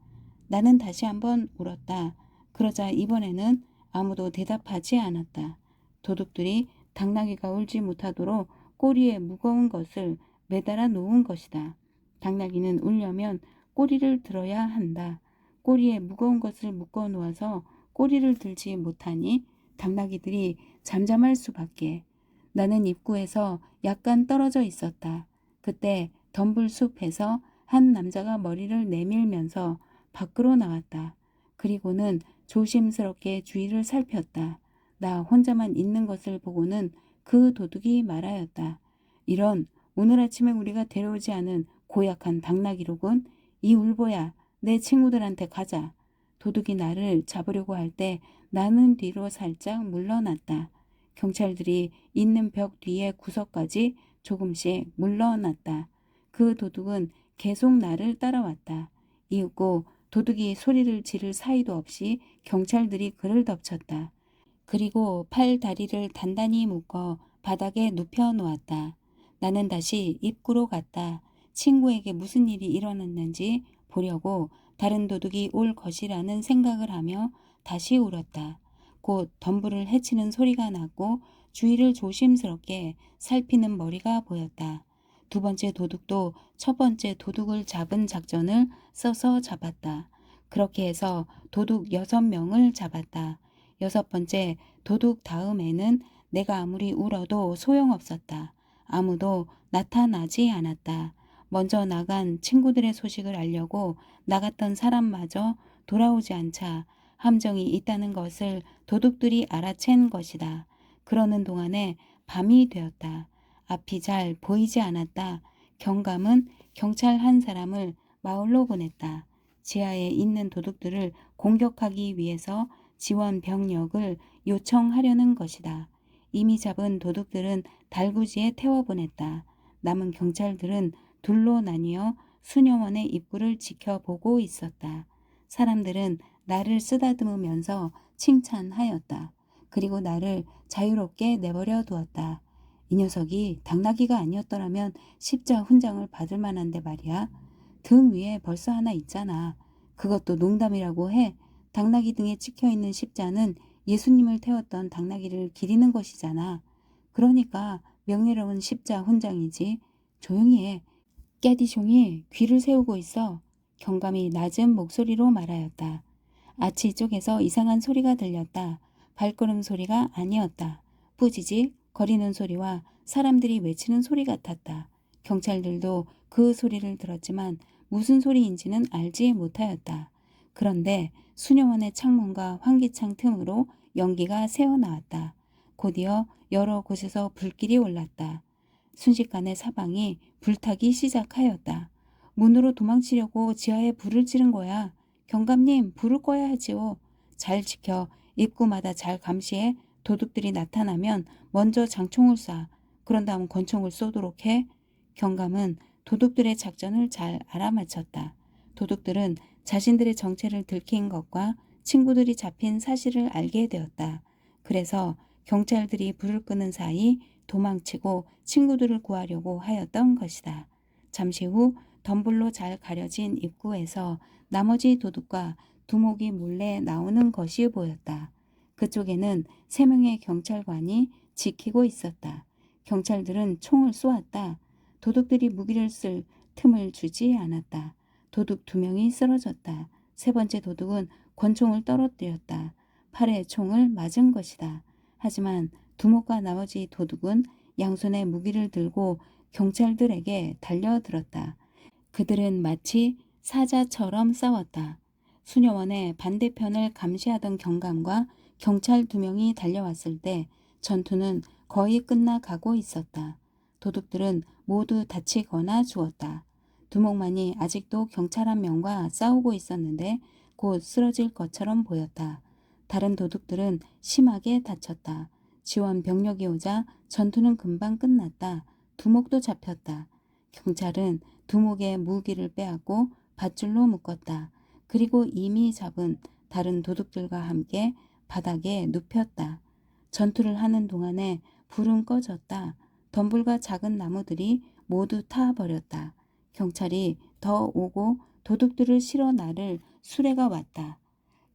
나는 다시 한번 울었다. 그러자 이번에는 아무도 대답하지 않았다. 도둑들이 당나귀가 울지 못하도록 꼬리에 무거운 것을 매달아 놓은 것이다. 당나귀는 울려면 꼬리를 들어야 한다. 꼬리에 무거운 것을 묶어 놓아서 꼬리를 들지 못하니 당나귀들이 잠잠할 수밖에. 나는 입구에서 약간 떨어져 있었다. 그때 덤불숲에서 한 남자가 머리를 내밀면서 밖으로 나왔다. 그리고는 조심스럽게 주위를 살폈다. 나 혼자만 있는 것을 보고는 그 도둑이 말하였다. 이런, 오늘 아침에 우리가 데려오지 않은 고약한 당나귀로군. 이 울보야, 내 친구들한테 가자. 도둑이 나를 잡으려고 할 때 나는 뒤로 살짝 물러났다. 경찰들이 있는 벽 뒤에 구석까지 조금씩 물러났다. 그 도둑은 계속 나를 따라왔다. 이윽고 도둑이 소리를 지를 사이도 없이 경찰들이 그를 덮쳤다. 그리고 팔 다리를 단단히 묶어 바닥에 눕혀 놓았다. 나는 다시 입구로 갔다. 친구에게 무슨 일이 일어났는지 보려고 다른 도둑이 올 것이라는 생각을 하며 다시 울었다. 곧 덤불을 헤치는 소리가 났고 주위를 조심스럽게 살피는 머리가 보였다. 두 번째 도둑도 첫 번째 도둑을 잡은 작전을 써서 잡았다. 그렇게 해서 도둑 6명을 잡았다. 여섯 번째 도둑 다음에는 내가 아무리 울어도 소용없었다. 아무도 나타나지 않았다. 먼저 나간 친구들의 소식을 알려고 나갔던 사람마저 돌아오지 않자 함정이 있다는 것을 도둑들이 알아챈 것이다. 그러는 동안에 밤이 되었다. 앞이 잘 보이지 않았다. 경감은 경찰 한 사람을 마을로 보냈다. 지하에 있는 도둑들을 공격하기 위해서 지원 병력을 요청하려는 것이다. 이미 잡은 도둑들은 달구지에 태워보냈다. 남은 경찰들은 둘로 나뉘어 수녀원의 입구를 지켜보고 있었다. 사람들은 나를 쓰다듬으면서 칭찬하였다. 그리고 나를 자유롭게 내버려 두었다. 이 녀석이 당나귀가 아니었더라면 십자 훈장을 받을 만한데 말이야. 등 위에 벌써 하나 있잖아. 그것도 농담이라고 해. 당나귀 등에 찍혀있는 십자는 예수님을 태웠던 당나귀를 기리는 것이잖아. 그러니까 명예로운 십자 훈장이지. 조용히 해. 깨디숑이 귀를 세우고 있어. 경감이 낮은 목소리로 말하였다. 아치 쪽에서 이상한 소리가 들렸다. 발걸음 소리가 아니었다. 뿌지직 거리는 소리와 사람들이 외치는 소리 같았다. 경찰들도 그 소리를 들었지만 무슨 소리인지는 알지 못하였다. 그런데 수녀원의 창문과 환기창 틈으로 연기가 새어나왔다. 곧이어 여러 곳에서 불길이 올랐다. 순식간에 사방이 불타기 시작하였다. 문으로 도망치려고 지하에 불을 지른 거야. 경감님, 불을 꺼야 하지요. 잘 지켜. 입구마다 잘 감시해. 도둑들이 나타나면 먼저 장총을 쏴. 그런 다음 권총을 쏘도록 해. 경감은 도둑들의 작전을 잘 알아맞혔다. 도둑들은 자신들의 정체를 들킨 것과 친구들이 잡힌 사실을 알게 되었다. 그래서 경찰들이 불을 끄는 사이 도망치고 친구들을 구하려고 하였던 것이다. 잠시 후 덤불로 잘 가려진 입구에서 나머지 도둑과 두목이 몰래 나오는 것이 보였다. 그쪽에는 3명의 경찰관이 지키고 있었다. 경찰들은 총을 쏘았다. 도둑들이 무기를 쓸 틈을 주지 않았다. 도둑 2명이 쓰러졌다. 세 번째 도둑은 권총을 떨어뜨렸다. 팔에 총을 맞은 것이다. 하지만 두목과 나머지 도둑은 양손에 무기를 들고 경찰들에게 달려들었다. 그들은 마치 사자처럼 싸웠다. 수녀원의 반대편을 감시하던 경감과 경찰 2명이 달려왔을 때 전투는 거의 끝나가고 있었다. 도둑들은 모두 다치거나 죽었다. 두목만이 아직도 경찰 1명과 싸우고 있었는데 곧 쓰러질 것처럼 보였다. 다른 도둑들은 심하게 다쳤다. 지원 병력이 오자 전투는 금방 끝났다. 두목도 잡혔다. 경찰은 두목의 무기를 빼앗고 밧줄로 묶었다. 그리고 이미 잡은 다른 도둑들과 함께 바닥에 눕혔다. 전투를 하는 동안에 불은 꺼졌다. 덤불과 작은 나무들이 모두 타버렸다. 경찰이 더 오고 도둑들을 실어 나를 수레가 왔다.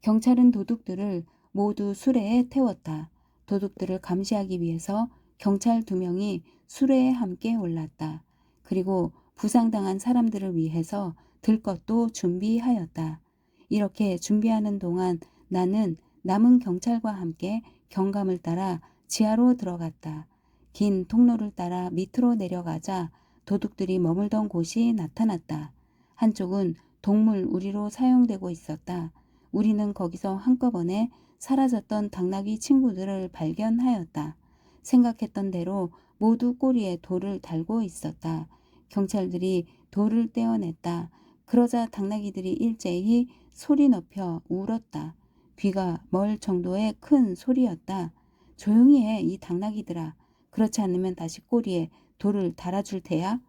경찰은 도둑들을 모두 수레에 태웠다. 도둑들을 감시하기 위해서 경찰 2명이 수레에 함께 올랐다. 그리고 부상당한 사람들을 위해서 들 것도 준비하였다. 이렇게 준비하는 동안 나는 남은 경찰과 함께 경감을 따라 지하로 들어갔다. 긴 통로를 따라 밑으로 내려가자 도둑들이 머물던 곳이 나타났다. 한쪽은 동물 우리로 사용되고 있었다. 우리는 거기서 한꺼번에 사라졌던 당나귀 친구들을 발견하였다. 생각했던 대로 모두 꼬리에 돌을 달고 있었다. 경찰들이 돌을 떼어냈다. 그러자 당나귀들이 일제히 소리 높여 울었다. 귀가 멀 정도의 큰 소리였다. 조용히 해, 이 당나귀들아. 그렇지 않으면 다시 꼬리에 돌을 달아줄 테야.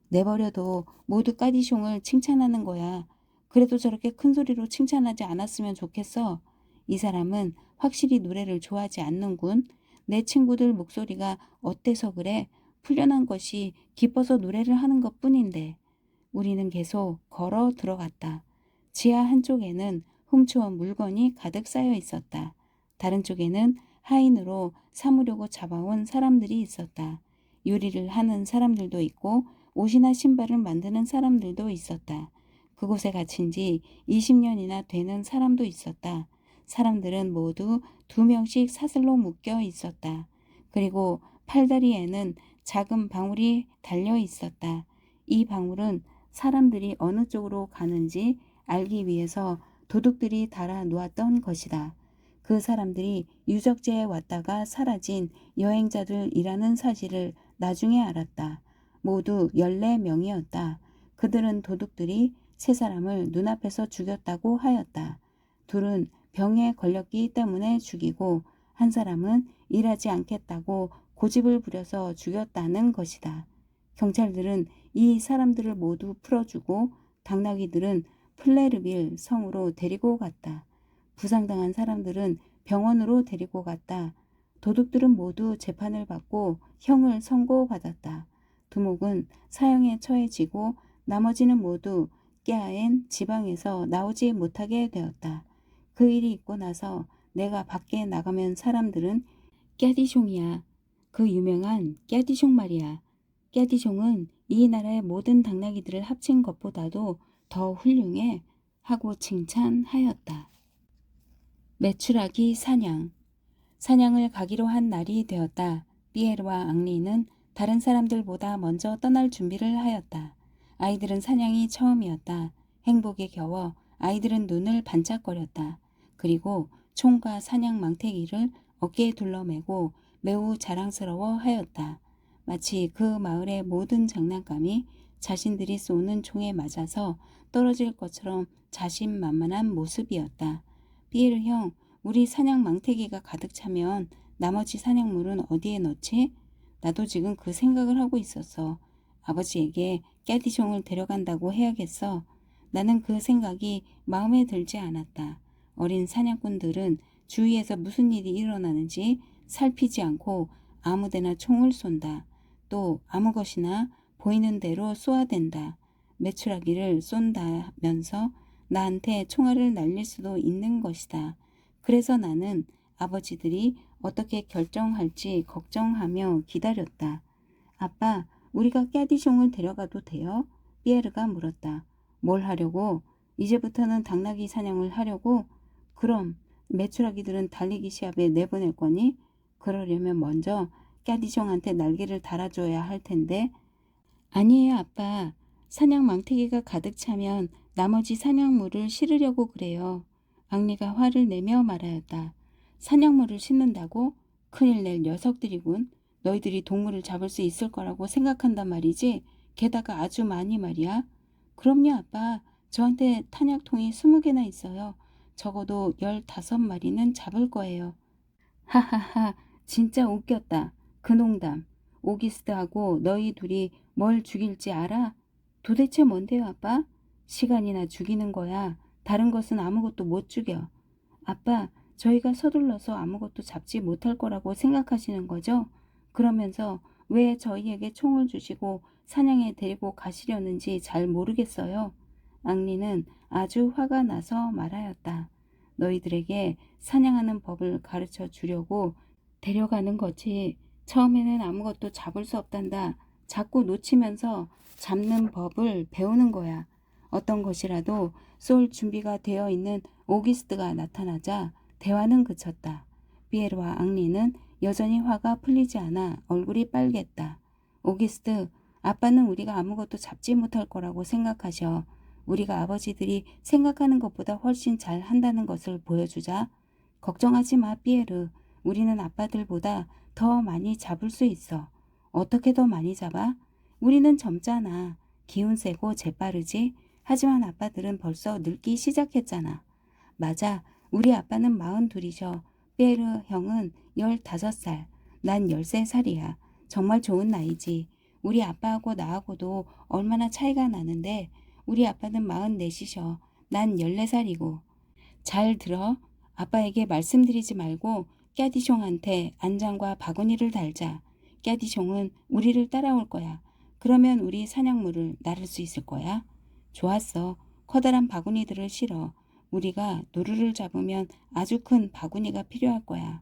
내버려도 모두 까디숑을 칭찬하는 거야. 그래도 저렇게 큰 소리로 칭찬하지 않았으면 좋겠어. 이 사람은 확실히 노래를 좋아하지 않는군. 내 친구들 목소리가 어때서 그래? 풀려난 것이 기뻐서 노래를 하는 것뿐인데. 우리는 계속 걸어 들어갔다. 지하 한쪽에는 훔쳐온 물건이 가득 쌓여 있었다. 다른 쪽에는 하인으로 삼으려고 잡아온 사람들이 있었다. 요리를 하는 사람들도 있고 옷이나 신발을 만드는 사람들도 있었다. 그곳에 갇힌 지 20년이나 되는 사람도 있었다. 사람들은 모두 2명씩 사슬로 묶여 있었다. 그리고 팔다리에는 작은 방울이 달려 있었다. 이 방울은 사람들이 어느 쪽으로 가는지 알기 위해서 도둑들이 달아 놓았던 것이다. 그 사람들이 유적지에 왔다가 사라진 여행자들이라는 사실을 나중에 알았다. 모두 14명이었다. 그들은 도둑들이 세 사람을 눈앞에서 죽였다고 하였다. 둘은 병에 걸렸기 때문에 죽이고 한 사람은 일하지 않겠다고 고집을 부려서 죽였다는 것이다. 경찰들은 이 사람들을 모두 풀어주고 당나귀들은 플레르빌 성으로 데리고 갔다. 부상당한 사람들은 병원으로 데리고 갔다. 도둑들은 모두 재판을 받고 형을 선고받았다. 두목은 사형에 처해지고 나머지는 모두 깨아엔 지방에서 나오지 못하게 되었다. 그 일이 있고 나서 내가 밖에 나가면 사람들은 깨디숑이야. 그 유명한 깨디숑 말이야. 깨디숑은 이 나라의 모든 당나귀들을 합친 것보다도 더 훌륭해 하고 칭찬하였다. 메추라기 사냥. 사냥을 가기로 한 날이 되었다. 피에르와 앙리는 다른 사람들보다 먼저 떠날 준비를 하였다. 아이들은 사냥이 처음이었다. 행복에 겨워 아이들은 눈을 반짝거렸다. 그리고 총과 사냥 망태기를 어깨에 둘러매고 매우 자랑스러워 하였다. 마치 그 마을의 모든 장난감이 자신들이 쏘는 총에 맞아서 떨어질 것처럼 자신만만한 모습이었다. 피에르 형, 우리 사냥 망태기가 가득 차면 나머지 사냥물은 어디에 넣지? 나도 지금 그 생각을 하고 있었어. 아버지에게 깨디숑을 데려간다고 해야겠어. 나는 그 생각이 마음에 들지 않았다. 어린 사냥꾼들은 주위에서 무슨 일이 일어나는지 살피지 않고 아무데나 총을 쏜다. 또 아무 것이나 보이는 대로 쏘아댄다. 메추라기를 쏜다면서 나한테 총알을 날릴 수도 있는 것이다. 그래서 나는 아버지들이 어떻게 결정할지 걱정하며 기다렸다. 아빠, 우리가 깨디숑을 데려가도 돼요? 피에르가 물었다. 뭘 하려고? 이제부터는 당나귀 사냥을 하려고? 그럼 메추라기들은 달리기 시합에 내보낼 거니? 그러려면 먼저 깨디숑한테 날개를 달아줘야 할 텐데. 아니에요, 아빠. 사냥 망태기가 가득 차면 나머지 사냥물을 실으려고 그래요. 앙리가 화를 내며 말하였다. 사냥물을 싣는다고? 큰일 낼 녀석들이군. 너희들이 동물을 잡을 수 있을 거라고 생각한단 말이지. 게다가 아주 많이 말이야. 그럼요, 아빠. 저한테 탄약통이 20개나 있어요. 적어도 15마리는 잡을 거예요. 하하하, 진짜 웃겼다. 그 농담. 오기스트하고 너희 둘이 뭘 죽일지 알아? 도대체 뭔데요, 아빠? 시간이나 죽이는 거야. 다른 것은 아무것도 못 죽여. 아빠, 저희가 서둘러서 아무것도 잡지 못할 거라고 생각하시는 거죠? 그러면서 왜 저희에게 총을 주시고 사냥에 데리고 가시려는지 잘 모르겠어요. 앙리는 아주 화가 나서 말하였다. 너희들에게 사냥하는 법을 가르쳐 주려고 데려가는 거지. 처음에는 아무것도 잡을 수 없단다. 자꾸 놓치면서 잡는 법을 배우는 거야. 어떤 것이라도 쏠 준비가 되어 있는 오기스트가 나타나자 대화는 그쳤다. 피에르와 앙리는 여전히 화가 풀리지 않아 얼굴이 빨갰다. 오기스트, 아빠는 우리가 아무것도 잡지 못할 거라고 생각하셔. 우리가 아버지들이 생각하는 것보다 훨씬 잘 한다는 것을 보여주자. 걱정하지 마, 피에르. 우리는 아빠들보다 더 많이 잡을 수 있어. 어떻게 더 많이 잡아? 우리는 젊잖아. 기운 세고 재빠르지. 하지만 아빠들은 벌써 늙기 시작했잖아. 맞아. 우리 아빠는 42이셔. 피에르 형은 15살. 난 13살이야. 정말 좋은 나이지. 우리 아빠하고 나하고도 얼마나 차이가 나는데 우리 아빠는 44이셔. 난 14살이고. 잘 들어. 아빠에게 말씀드리지 말고 깨디숑한테 안장과 바구니를 달자. 깨디숑은 우리를 따라올 거야. 그러면 우리 사냥물을 나를 수 있을 거야. 좋았어. 커다란 바구니들을 실어. 우리가 노루를 잡으면 아주 큰 바구니가 필요할 거야.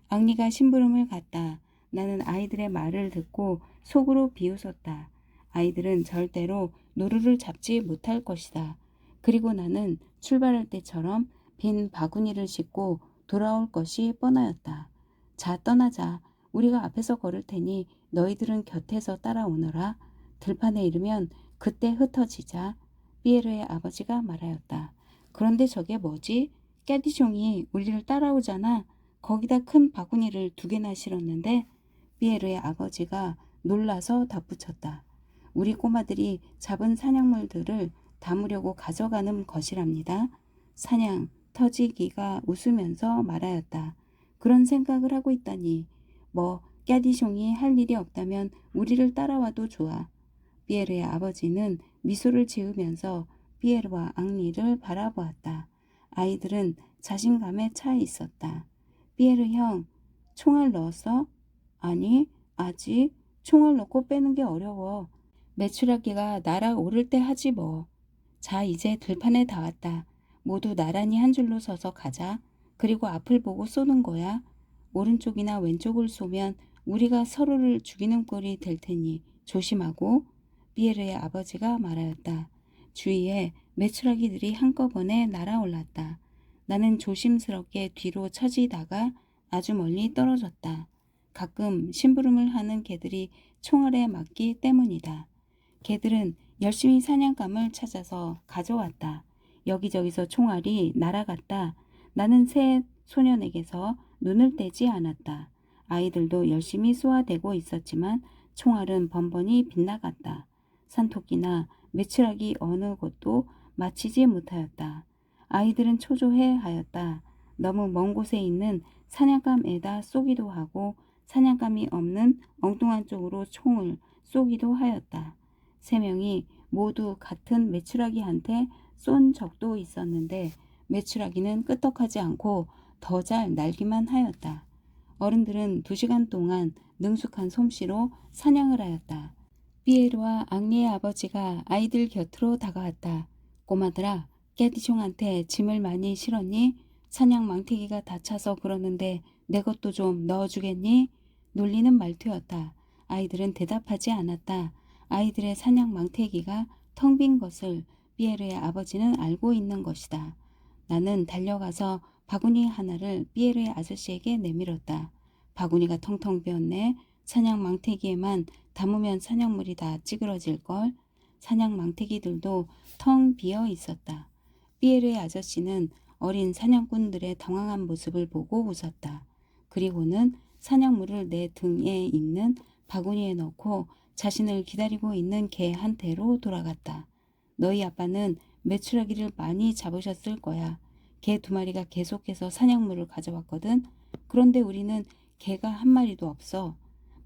앙리가 심부름을 갔다. 나는 아이들의 말을 듣고 속으로 비웃었다. 아이들은 절대로 노루를 잡지 못할 것이다. 그리고 나는 출발할 때처럼 빈 바구니를 싣고 돌아올 것이 뻔하였다. 자, 떠나자. 우리가 앞에서 걸을 테니 너희들은 곁에서 따라오너라. 들판에 이르면 그때 흩어지자. 피에르의 아버지가 말하였다. 그런데 저게 뭐지? 깨디숑이 우리를 따라오잖아. 거기다 큰 바구니를 2개나 실었는데 피에르의 아버지가 놀라서 덧붙였다. 우리 꼬마들이 잡은 사냥물들을 담으려고 가져가는 것이랍니다. 사냥 터지기가 웃으면서 말하였다. 그런 생각을 하고 있다니. 뭐 깨디숑이 할 일이 없다면 우리를 따라와도 좋아. 피에르의 아버지는 미소를 지으면서 피에르와 앙리를 바라보았다. 아이들은 자신감에 차 있었다. 피에르 형, 총알 넣었어? 아니, 아직. 총알 넣고 빼는 게 어려워. 메추라기가 날아오를 때 하지 뭐. 자, 이제 들판에 다 왔다. 모두 나란히 한 줄로 서서 가자. 그리고 앞을 보고 쏘는 거야. 오른쪽이나 왼쪽을 쏘면 우리가 서로를 죽이는 꼴이 될 테니 조심하고. 피에르의 아버지가 말하였다. 주위에 메추라기들이 한꺼번에 날아올랐다. 나는 조심스럽게 뒤로 처지다가 아주 멀리 떨어졌다. 가끔 심부름을 하는 개들이 총알에 맞기 때문이다. 개들은 열심히 사냥감을 찾아서 가져왔다. 여기저기서 총알이 날아갔다. 나는 새 소년에게서 눈을 떼지 않았다. 아이들도 열심히 쏘아대고 있었지만 총알은 번번이 빗나갔다. 산토끼나 메추라기 어느 곳도 맞히지 못하였다. 아이들은 초조해 하였다. 너무 먼 곳에 있는 사냥감에다 쏘기도 하고 사냥감이 없는 엉뚱한 쪽으로 총을 쏘기도 하였다. 3명이 모두 같은 메추라기한테 쏜 적도 있었는데 메추라기는 끄떡하지 않고 더 잘 날기만 하였다. 어른들은 2시간 동안 능숙한 솜씨로 사냥을 하였다. 피에르와 앙리의 아버지가 아이들 곁으로 다가왔다. 꼬마들아, 깨디숑한테 짐을 많이 실었니? 사냥 망태기가 다쳐서 그러는데 내 것도 좀 넣어주겠니? 놀리는 말투였다. 아이들은 대답하지 않았다. 아이들의 사냥 망태기가 텅 빈 것을 피에르의 아버지는 알고 있는 것이다. 나는 달려가서 바구니 하나를 피에르의 아저씨에게 내밀었다. 바구니가 텅텅 비었네. 사냥 망태기에만 담으면 사냥물이 다 찌그러질걸. 사냥 망태기들도 텅 비어 있었다. 피에르의 아저씨는 어린 사냥꾼들의 당황한 모습을 보고 웃었다. 그리고는 사냥물을 내 등에 있는 바구니에 넣고 자신을 기다리고 있는 개 한테로 돌아갔다. 너희 아빠는 메추라기를 많이 잡으셨을 거야. 개 2마리가 계속해서 사냥물을 가져왔거든. 그런데 우리는 개가 1마리도 없어.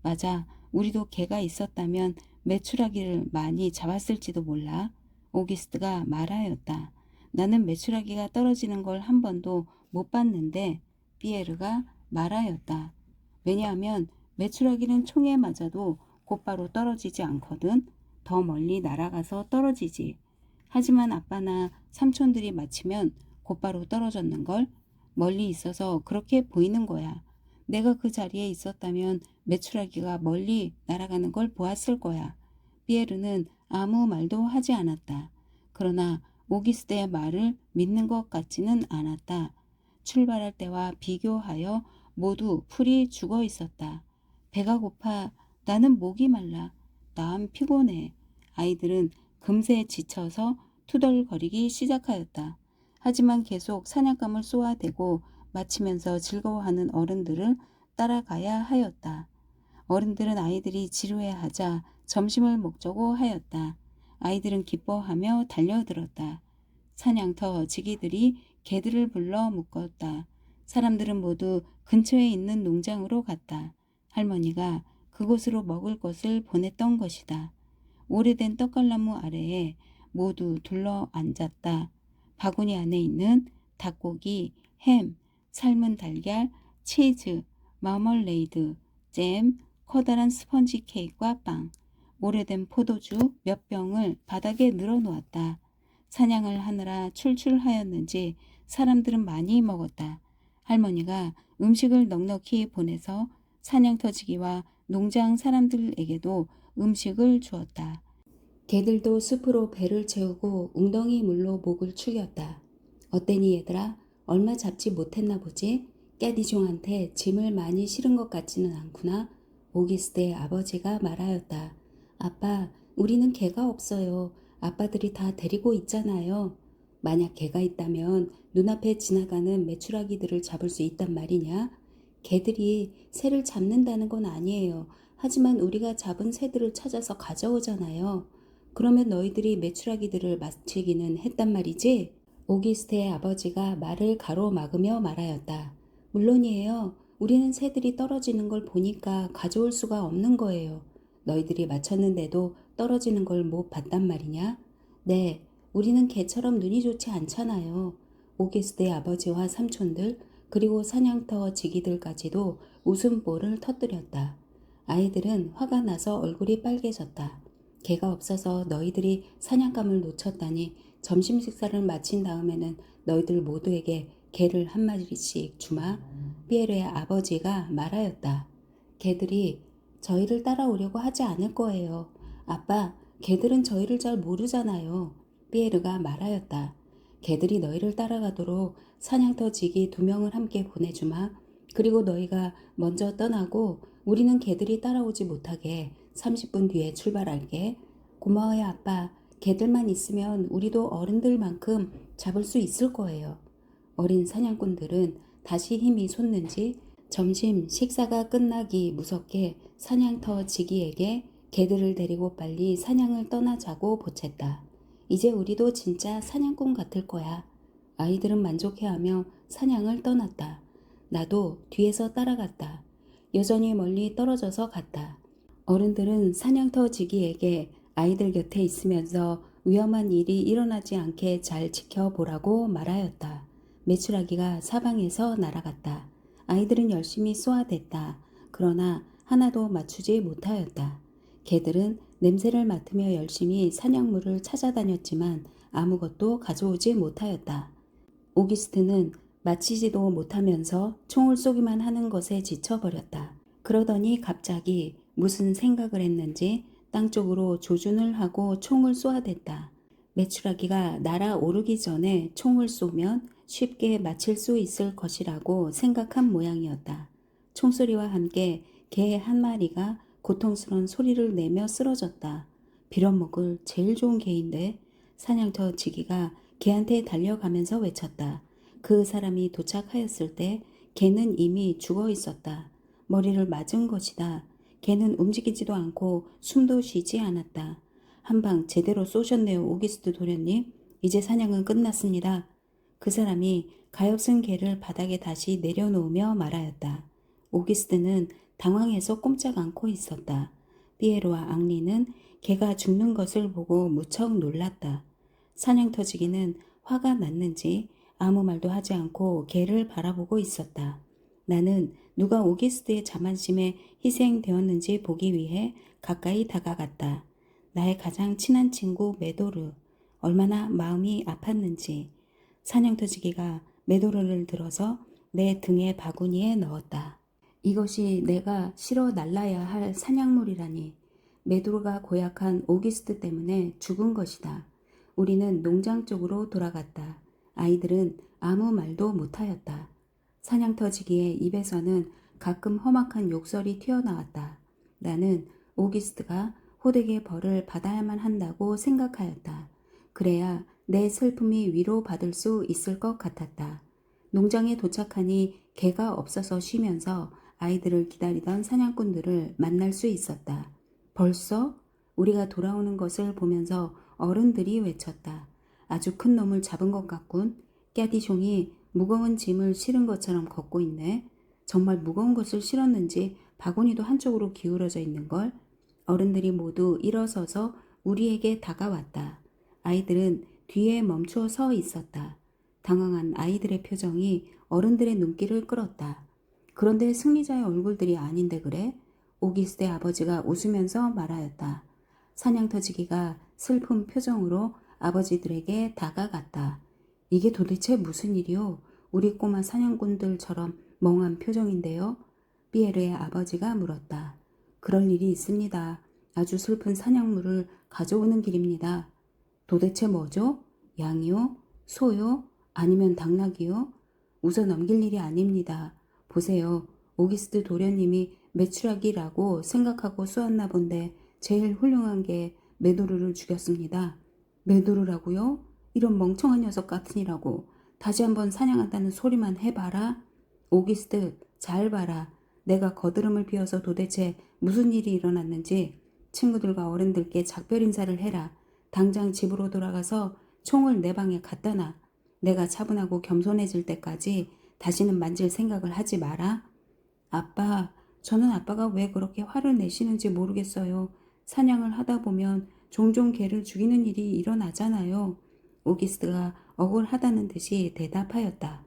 맞아. 우리도 개가 있었다면 메추라기를 많이 잡았을지도 몰라. 오기스트가 말하였다. 나는 메추라기가 떨어지는 걸 한 번도 못 봤는데 피에르가 말하였다. 왜냐하면 메추라기는 총에 맞아도 곧바로 떨어지지 않거든. 더 멀리 날아가서 떨어지지. 하지만 아빠나 삼촌들이 맞히면 곧바로 떨어졌는걸. 멀리 있어서 그렇게 보이는 거야. 내가 그 자리에 있었다면 메추라기가 멀리 날아가는 걸 보았을 거야. 피에르는 아무 말도 하지 않았다. 그러나 오기스트의 말을 믿는 것 같지는 않았다. 출발할 때와 비교하여 모두 풀이 죽어 있었다. 배가 고파. 나는 목이 말라. 난 피곤해. 아이들은 금세 지쳐서 투덜거리기 시작하였다. 하지만 계속 사냥감을 쏘아대고 마치면서 즐거워하는 어른들을 따라가야 하였다. 어른들은 아이들이 지루해하자 점심을 먹자고 하였다. 아이들은 기뻐하며 달려들었다. 사냥터 지기들이 개들을 불러 묶었다. 사람들은 모두 근처에 있는 농장으로 갔다. 할머니가 그곳으로 먹을 것을 보냈던 것이다. 오래된 떡갈나무 아래에 모두 둘러 앉았다. 바구니 안에 있는 닭고기, 햄, 삶은 달걀, 치즈, 마멀레이드, 잼, 커다란 스펀지 케이크와 빵, 오래된 포도주 몇 병을 바닥에 늘어놓았다. 사냥을 하느라 출출하였는지 사람들은 많이 먹었다. 할머니가 음식을 넉넉히 보내서 사냥터지기와 농장 사람들에게도 음식을 주었다. 개들도 숲으로 배를 채우고 웅덩이 물로 목을 축였다. 어때니 얘들아? 얼마 잡지 못했나 보지? 깨디종한테 짐을 많이 실은 것 같지는 않구나. 오기스트의 아버지가 말하였다. 아빠, 우리는 개가 없어요. 아빠들이 다 데리고 있잖아요. 만약 개가 있다면 눈앞에 지나가는 메추라기들을 잡을 수 있단 말이냐? 개들이 새를 잡는다는 건 아니에요. 하지만 우리가 잡은 새들을 찾아서 가져오잖아요. 그러면 너희들이 메추라기들을 맞추기는 했단 말이지? 오기스트의 아버지가 말을 가로막으며 말하였다. 물론이에요. 우리는 새들이 떨어지는 걸 보니까 가져올 수가 없는 거예요. 너희들이 맞췄는데도 떨어지는 걸 못 봤단 말이냐? 네, 우리는 개처럼 눈이 좋지 않잖아요. 오기스트의 아버지와 삼촌들 그리고 사냥터 지기들까지도 웃음보를 터뜨렸다. 아이들은 화가 나서 얼굴이 빨개졌다. 개가 없어서 너희들이 사냥감을 놓쳤다니 점심 식사를 마친 다음에는 너희들 모두에게 개를 한 마리씩 주마. 피에르의 아버지가 말하였다. 개들이 저희를 따라오려고 하지 않을 거예요. 아빠, 개들은 저희를 잘 모르잖아요. 피에르가 말하였다. 개들이 너희를 따라가도록 사냥터 지기 2명을 함께 보내주마. 그리고 너희가 먼저 떠나고 우리는 개들이 따라오지 못하게 30분 뒤에 출발할게. 고마워요, 아빠. 개들만 있으면 우리도 어른들만큼 잡을 수 있을 거예요. 어린 사냥꾼들은 다시 힘이 솟는지 점심 식사가 끝나기 무섭게 사냥터 지기에게 개들을 데리고 빨리 사냥을 떠나자고 보챘다. 이제 우리도 진짜 사냥꾼 같을 거야. 아이들은 만족해하며 사냥을 떠났다. 나도 뒤에서 따라갔다. 여전히 멀리 떨어져서 갔다. 어른들은 사냥터 지기에게 아이들 곁에 있으면서 위험한 일이 일어나지 않게 잘 지켜보라고 말하였다. 메추라기가 사방에서 날아갔다. 아이들은 열심히 쏘아댔다. 그러나 하나도 맞추지 못하였다. 개들은 냄새를 맡으며 열심히 사냥물을 찾아다녔지만 아무것도 가져오지 못하였다. 오기스트는 마치지도 못하면서 총을 쏘기만 하는 것에 지쳐버렸다. 그러더니 갑자기 무슨 생각을 했는지 땅 쪽으로 조준을 하고 총을 쏘아댔다. 메추라기가 날아오르기 전에 총을 쏘면 쉽게 맞힐 수 있을 것이라고 생각한 모양이었다. 총소리와 함께 개 한 마리가 고통스러운 소리를 내며 쓰러졌다. 빌어먹을 제일 좋은 개인데. 사냥터 지기가 개한테 달려가면서 외쳤다. 그 사람이 도착하였을 때 개는 이미 죽어 있었다. 머리를 맞은 것이다. 개는 움직이지도 않고 숨도 쉬지 않았다. 한 방 제대로 쏘셨네요, 오기스트 도련님. 이제 사냥은 끝났습니다. 그 사람이 가엾은 개를 바닥에 다시 내려놓으며 말하였다. 오기스트는 당황해서 꼼짝 않고 있었다. 피에로와 앙리는 개가 죽는 것을 보고 무척 놀랐다. 사냥터지기는 화가 났는지 아무 말도 하지 않고 개를 바라보고 있었다. 나는 누가 오기스트의 자만심에 희생되었는지 보기 위해 가까이 다가갔다. 나의 가장 친한 친구 메도르. 얼마나 마음이 아팠는지. 사냥터지기가 메도르를 들어서 내 등의 바구니에 넣었다. 이것이 내가 실어 날라야 할 사냥물이라니. 메도르가 고약한 오기스트 때문에 죽은 것이다. 우리는 농장 쪽으로 돌아갔다. 아이들은 아무 말도 못하였다. 사냥터지기의 입에서는 가끔 험악한 욕설이 튀어나왔다. 나는 오기스트가 호되게 벌을 받아야만 한다고 생각하였다. 그래야 내 슬픔이 위로받을 수 있을 것 같았다. 농장에 도착하니 개가 없어서 쉬면서 아이들을 기다리던 사냥꾼들을 만날 수 있었다. 벌써? 우리가 돌아오는 것을 보면서 어른들이 외쳤다. 아주 큰 놈을 잡은 것 같군. 깨디숑이 무거운 짐을 실은 것처럼 걷고 있네. 정말 무거운 것을 실었는지 바구니도 한쪽으로 기울어져 있는걸. 어른들이 모두 일어서서 우리에게 다가왔다. 아이들은 뒤에 멈추어 서 있었다. 당황한 아이들의 표정이 어른들의 눈길을 끌었다. 그런데 승리자의 얼굴들이 아닌데 그래? 오기스의 아버지가 웃으면서 말하였다. 사냥터지기가 슬픈 표정으로 아버지들에게 다가갔다. 이게 도대체 무슨 일이오? 우리 꼬마 사냥꾼들처럼 멍한 표정인데요? 피에르의 아버지가 물었다. 그럴 일이 있습니다. 아주 슬픈 사냥물을 가져오는 길입니다. 도대체 뭐죠? 양이요? 소요? 아니면 당나귀요? 웃어 넘길 일이 아닙니다. 보세요. 오기스트 도련님이 메추라기라고 생각하고 쏘았나 본데 제일 훌륭한 게 메도르를 죽였습니다. 메도르라고요? 이런 멍청한 녀석 같으니라고. 다시 한번 사냥한다는 소리만 해봐라. 오기스트 잘 봐라. 내가 거드름을 피워서 도대체 무슨 일이 일어났는지 친구들과 어른들께 작별 인사를 해라. 당장 집으로 돌아가서 총을 내 방에 갖다 놔. 내가 차분하고 겸손해질 때까지 다시는 만질 생각을 하지 마라. 아빠, 저는 아빠가 왜 그렇게 화를 내시는지 모르겠어요. 사냥을 하다 보면 종종 개를 죽이는 일이 일어나잖아요. 오기스트가 억울하다는 듯이 대답하였다.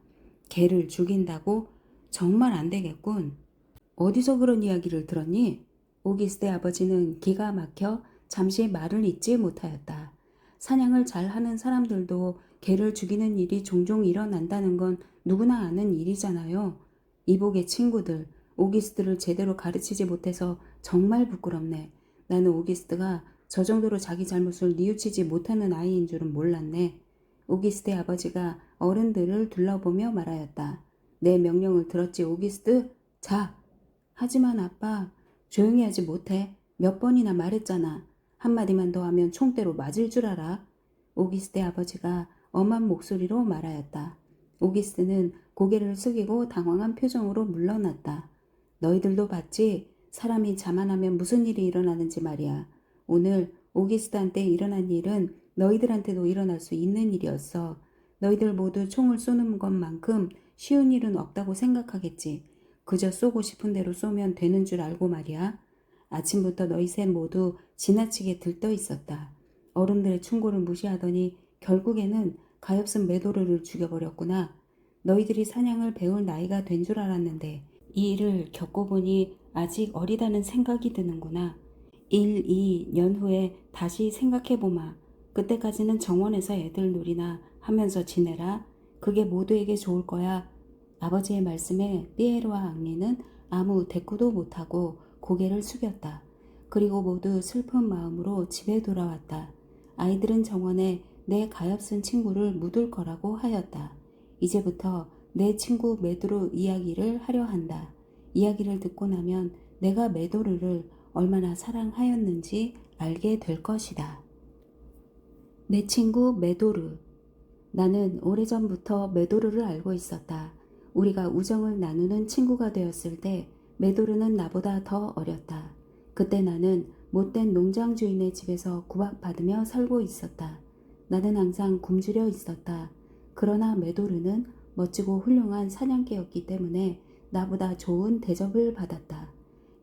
개를 죽인다고? 정말 안 되겠군. 어디서 그런 이야기를 들었니? 오기스트의 아버지는 기가 막혀 잠시 말을 잇지 못하였다. 사냥을 잘하는 사람들도 개를 죽이는 일이 종종 일어난다는 건 누구나 아는 일이잖아요. 이복의 친구들, 오기스트를 제대로 가르치지 못해서 정말 부끄럽네. 나는 오기스트가 저 정도로 자기 잘못을 뉘우치지 못하는 아이인 줄은 몰랐네. 오기스트의 아버지가 어른들을 둘러보며 말하였다. 내 명령을 들었지 오기스트? 자! 하지만 아빠, 조용히 하지 못해. 몇 번이나 말했잖아. 한마디만 더 하면 총대로 맞을 줄 알아. 오기스트의 아버지가 엄한 목소리로 말하였다. 오기스트는 고개를 숙이고 당황한 표정으로 물러났다. 너희들도 봤지? 사람이 자만하면 무슨 일이 일어나는지 말이야. 오늘 오기스트한테 일어난 일은 너희들한테도 일어날 수 있는 일이었어. 너희들 모두 총을 쏘는 것만큼 쉬운 일은 없다고 생각하겠지. 그저 쏘고 싶은 대로 쏘면 되는 줄 알고 말이야. 아침부터 너희 셋 모두 지나치게 들떠 있었다. 어른들의 충고를 무시하더니 결국에는 가엾은 메도르를 죽여버렸구나. 너희들이 사냥을 배울 나이가 된 줄 알았는데 이 일을 겪어보니 아직 어리다는 생각이 드는구나. 1, 2년 후에 다시 생각해보마. 그때까지는 정원에서 애들 놀이나 하면서 지내라. 그게 모두에게 좋을 거야. 아버지의 말씀에 피에르와 앙리는 아무 대꾸도 못하고 고개를 숙였다. 그리고 모두 슬픈 마음으로 집에 돌아왔다. 아이들은 정원에 내 가엾은 친구를 묻을 거라고 하였다. 이제부터 내 친구 메도르 이야기를 하려 한다. 이야기를 듣고 나면 내가 메도르를 얼마나 사랑하였는지 알게 될 것이다. 내 친구 메도르. 나는 오래전부터 메도르를 알고 있었다. 우리가 우정을 나누는 친구가 되었을 때 메도르는 나보다 더 어렸다. 그때 나는 못된 농장 주인의 집에서 구박받으며 살고 있었다. 나는 항상 굶주려 있었다. 그러나 메도르는 멋지고 훌륭한 사냥개였기 때문에 나보다 좋은 대접을 받았다.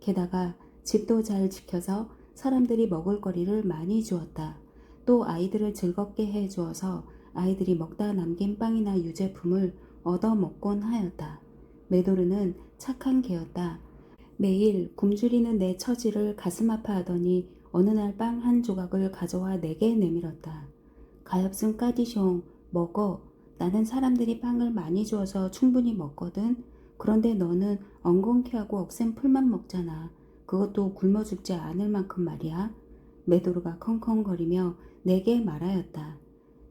게다가 집도 잘 지켜서 사람들이 먹을 거리를 많이 주었다. 또 아이들을 즐겁게 해 주어서 아이들이 먹다 남긴 빵이나 유제품을 얻어 먹곤 하였다. 메도르는 착한 개였다. 매일 굶주리는 내 처지를 가슴 아파하더니 어느 날 빵 한 조각을 가져와 내게 내밀었다. 가엾은 까디숑, 먹어. 나는 사람들이 빵을 많이 주어서 충분히 먹거든. 그런데 너는 엉겅퀴 하고 억센 풀만 먹잖아. 그것도 굶어 죽지 않을 만큼 말이야. 메도르가 컹컹거리며 내게 말하였다.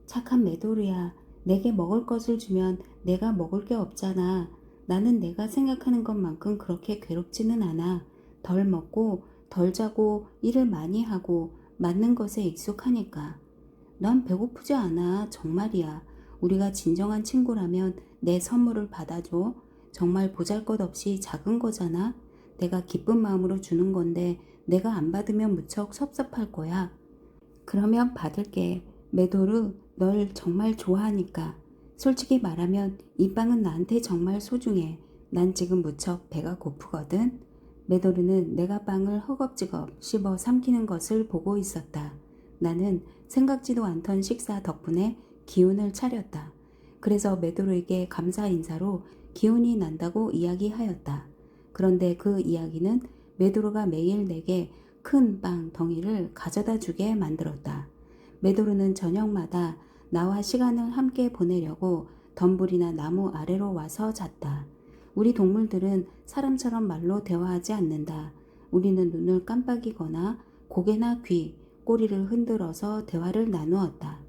착한 메도르야. 내게 먹을 것을 주면 내가 먹을 게 없잖아. 나는 내가 생각하는 것만큼 그렇게 괴롭지는 않아. 덜 먹고 덜 자고 일을 많이 하고 맞는 것에 익숙하니까. 난 배고프지 않아. 정말이야. 우리가 진정한 친구라면 내 선물을 받아줘. 정말 보잘것없이 작은 거잖아. 내가 기쁜 마음으로 주는 건데 내가 안 받으면 무척 섭섭할 거야. 그러면 받을게. 메도르, 널 정말 좋아하니까. 솔직히 말하면 이 빵은 나한테 정말 소중해. 난 지금 무척 배가 고프거든. 메도르는 내가 빵을 허겁지겁 씹어 삼키는 것을 보고 있었다. 나는 생각지도 않던 식사 덕분에 기운을 차렸다. 그래서 메도르에게 감사 인사로 기운이 난다고 이야기하였다. 그런데 그 이야기는 메도르가 매일 내게 큰 빵 덩이를 가져다 주게 만들었다. 메도르는 저녁마다 나와 시간을 함께 보내려고 덤불이나 나무 아래로 와서 잤다. 우리 동물들은 사람처럼 말로 대화하지 않는다. 우리는 눈을 깜빡이거나 고개나 귀, 꼬리를 흔들어서 대화를 나누었다.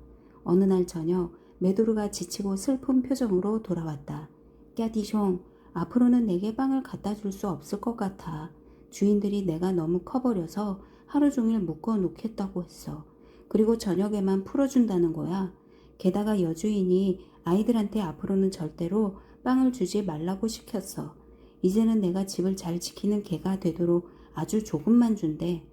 어느 날 저녁 메도르가 지치고 슬픈 표정으로 돌아왔다. 까디숑, 앞으로는 내게 빵을 갖다 줄 수 없을 것 같아. 주인들이 내가 너무 커버려서 하루 종일 묶어 놓겠다고 했어. 그리고 저녁에만 풀어준다는 거야. 게다가 여주인이 아이들한테 앞으로는 절대로 빵을 주지 말라고 시켰어. 이제는 내가 집을 잘 지키는 개가 되도록 아주 조금만 준대.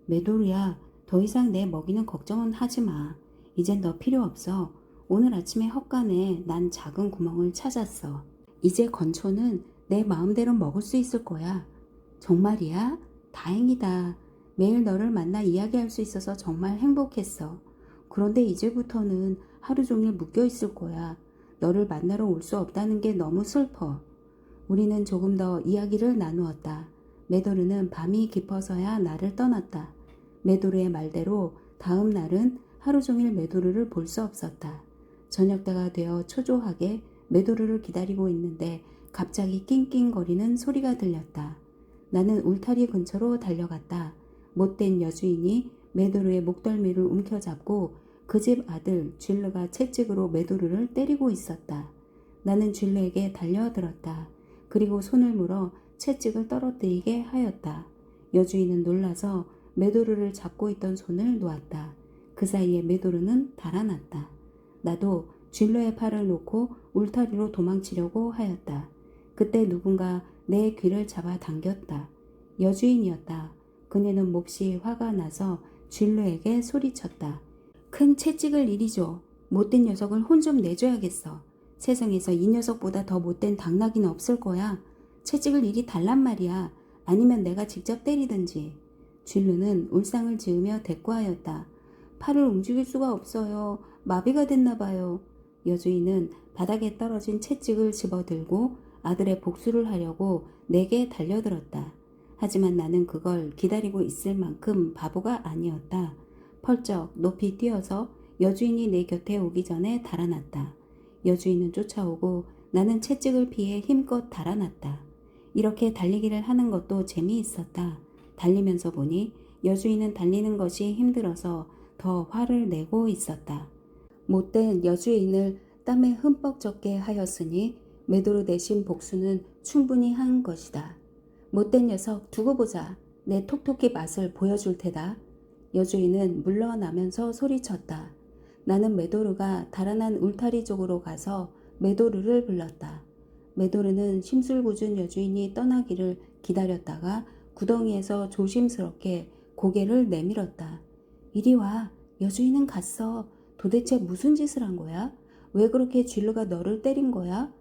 메도르야, 더 이상 내 먹이는 걱정은 하지 마. 이젠 너 필요 없어. 오늘 아침에 헛간에 난 작은 구멍을 찾았어. 이제 건초는 내 마음대로 먹을 수 있을 거야. 정말이야? 다행이다. 매일 너를 만나 이야기할 수 있어서 정말 행복했어. 그런데 이제부터는 하루 종일 묶여 있을 거야. 너를 만나러 올 수 없다는 게 너무 슬퍼. 우리는 조금 더 이야기를 나누었다. 메도르는 밤이 깊어서야 나를 떠났다. 메도르의 말대로 다음 날은 하루 종일 메도르를 볼 수 없었다. 저녁 때가 되어 초조하게 메도르를 기다리고 있는데 갑자기 낑낑거리는 소리가 들렸다. 나는 울타리 근처로 달려갔다. 못된 여주인이 메도르의 목덜미를 움켜잡고 그 집 아들 쥘르가 채찍으로 메도르를 때리고 있었다. 나는 쥘르에게 달려들었다. 그리고 손을 물어 채찍을 떨어뜨리게 하였다. 여주인은 놀라서 메도르를 잡고 있던 손을 놓았다. 그 사이에 메도르는 달아났다. 나도 쥘르의 팔을 놓고 울타리로 도망치려고 하였다. 그때 누군가 내 귀를 잡아 당겼다. 여주인이었다. 그녀는 몹시 화가 나서 쥘르에게 소리쳤다. 큰 채찍을 이리 줘. 못된 녀석을 혼 좀 내줘야겠어. 세상에서 이 녀석보다 더 못된 당나귀는 없을 거야. 채찍을 이리 달란 말이야. 아니면 내가 직접 때리든지. 쥘르는 울상을 지으며 대꾸하였다. 팔을 움직일 수가 없어요. 마비가 됐나 봐요. 여주인은 바닥에 떨어진 채찍을 집어들고 아들의 복수를 하려고 내게 달려들었다. 하지만 나는 그걸 기다리고 있을 만큼 바보가 아니었다. 펄쩍 높이 뛰어서 여주인이 내 곁에 오기 전에 달아났다. 여주인은 쫓아오고 나는 채찍을 피해 힘껏 달아났다. 이렇게 달리기를 하는 것도 재미있었다. 달리면서 보니 여주인은 달리는 것이 힘들어서 더 화를 내고 있었다. 못된 여주인을 땀에 흠뻑 젖게 하였으니 메도르 대신 복수는 충분히 한 것이다. 못된 녀석 두고 보자. 내 톡톡히 맛을 보여줄 테다. 여주인은 물러나면서 소리쳤다. 나는 메도르가 달아난 울타리 쪽으로 가서 메도르를 불렀다. 메도르는 심술궂은 여주인이 떠나기를 기다렸다가 구덩이에서 조심스럽게 고개를 내밀었다. 이리 와. 여주인은 갔어. 도대체 무슨 짓을 한 거야? 왜 그렇게 쥘르가 너를 때린 거야?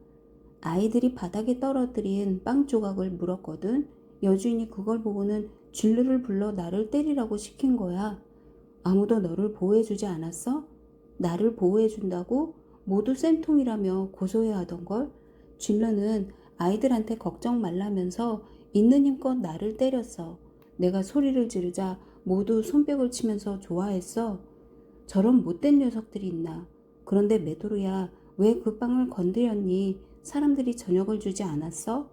아이들이 바닥에 떨어뜨린 빵 조각을 물었거든. 여주인이 그걸 보고는 쥘르를 불러 나를 때리라고 시킨 거야. 아무도 너를 보호해주지 않았어? 나를 보호해준다고? 모두 쌤통이라며 고소해하던걸? 쥘르는 아이들한테 걱정 말라면서 있는 힘껏 나를 때렸어. 내가 소리를 지르자 모두 손뼉을 치면서 좋아했어. 저런 못된 녀석들이 있나. 그런데 메도르야, 왜 그 빵을 건드렸니? 사람들이 저녁을 주지 않았어?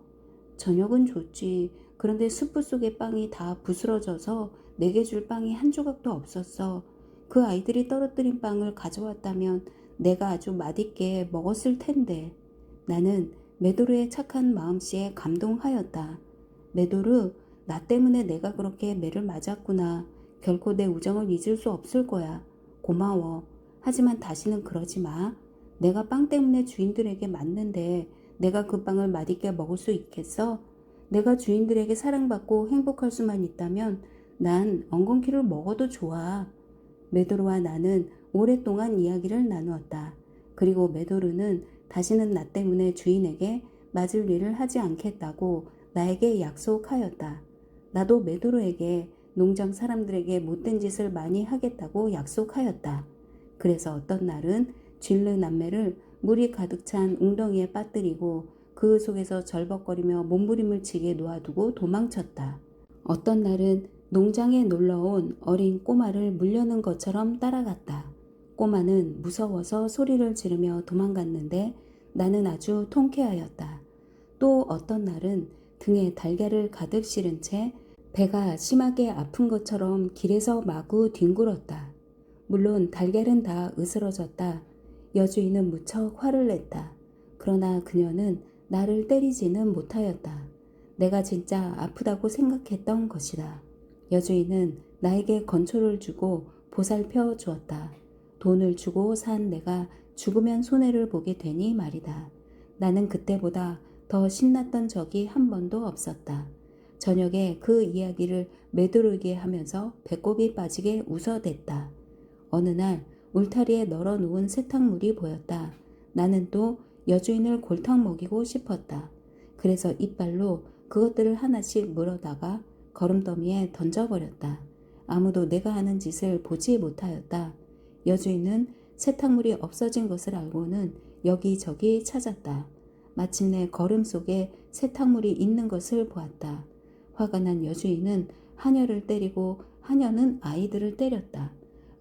저녁은 줬지. 그런데 수프 속의 빵이 다 부스러져서 내게 줄 빵이 한 조각도 없었어. 그 아이들이 떨어뜨린 빵을 가져왔다면 내가 아주 맛있게 먹었을 텐데. 나는 메도르의 착한 마음씨에 감동하였다. 메도르, 나 때문에 내가 그렇게 매를 맞았구나. 결코 내 우정을 잊을 수 없을 거야. 고마워. 하지만 다시는 그러지 마. 내가 빵 때문에 주인들에게 맞는데 내가 그 빵을 맛있게 먹을 수 있겠어? 내가 주인들에게 사랑받고 행복할 수만 있다면 난 엉겅퀴를 먹어도 좋아. 메도르와 나는 오랫동안 이야기를 나누었다. 그리고 메도르는 다시는 나 때문에 주인에게 맞을 일을 하지 않겠다고 나에게 약속하였다. 나도 메도르에게 농장 사람들에게 못된 짓을 많이 하겠다고 약속하였다. 그래서 어떤 날은 쥘르 남매를 물이 가득 찬 웅덩이에 빠뜨리고 그 속에서 절벅거리며 몸부림을 치게 놓아두고 도망쳤다. 어떤 날은 농장에 놀러온 어린 꼬마를 물려는 것처럼 따라갔다. 꼬마는 무서워서 소리를 지르며 도망갔는데 나는 아주 통쾌하였다. 또 어떤 날은 등에 달걀을 가득 실은 채 배가 심하게 아픈 것처럼 길에서 마구 뒹굴었다. 물론 달걀은 다 으스러졌다. 여주인은 무척 화를 냈다. 그러나 그녀는 나를 때리지는 못하였다. 내가 진짜 아프다고 생각했던 것이다. 여주인은 나에게 건초를 주고 보살펴 주었다. 돈을 주고 산 내가 죽으면 손해를 보게 되니 말이다. 나는 그때보다 더 신났던 적이 한 번도 없었다. 저녁에 그 이야기를 메두르게 하면서 배꼽이 빠지게 웃어댔다. 어느 날 울타리에 널어 놓은 세탁물이 보였다. 나는 또 여주인을 골탕 먹이고 싶었다. 그래서 이빨로 그것들을 하나씩 물어다가 거름더미에 던져버렸다. 아무도 내가 하는 짓을 보지 못하였다. 여주인은 세탁물이 없어진 것을 알고는 여기저기 찾았다. 마침내 거름 속에 세탁물이 있는 것을 보았다. 화가 난 여주인은 하녀를 때리고 하녀는 아이들을 때렸다.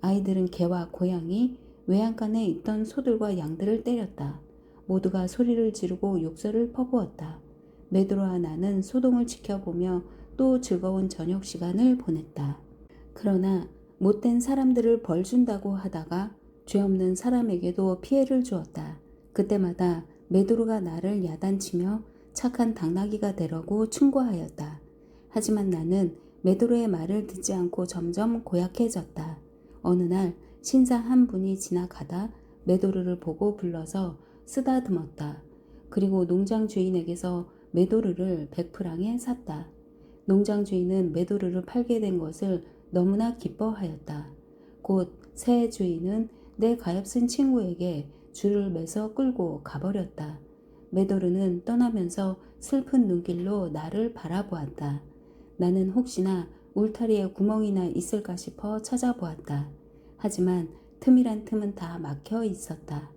아이들은 개와 고양이, 외양간에 있던 소들과 양들을 때렸다. 모두가 소리를 지르고 욕설을 퍼부었다. 메도르와 나는 소동을 지켜보며 또 즐거운 저녁 시간을 보냈다. 그러나 못된 사람들을 벌준다고 하다가 죄 없는 사람에게도 피해를 주었다. 그때마다 메도르가 나를 야단치며 착한 당나귀가 되려고 충고하였다. 하지만 나는 메도르의 말을 듣지 않고 점점 고약해졌다. 어느 날 신사 한 분이 지나가다 메도르를 보고 불러서 쓰다듬었다. 그리고 농장 주인에게서 메도르를 100프랑에 샀다. 농장 주인은 메도르를 팔게 된 것을 너무나 기뻐하였다. 곧 새 주인은 내 가엾은 친구에게 줄을 매서 끌고 가버렸다. 메도르는 떠나면서 슬픈 눈길로 나를 바라보았다. 나는 혹시나 울타리에 구멍이나 있을까 싶어 찾아보았다. 하지만 틈이란 틈은 다 막혀 있었다.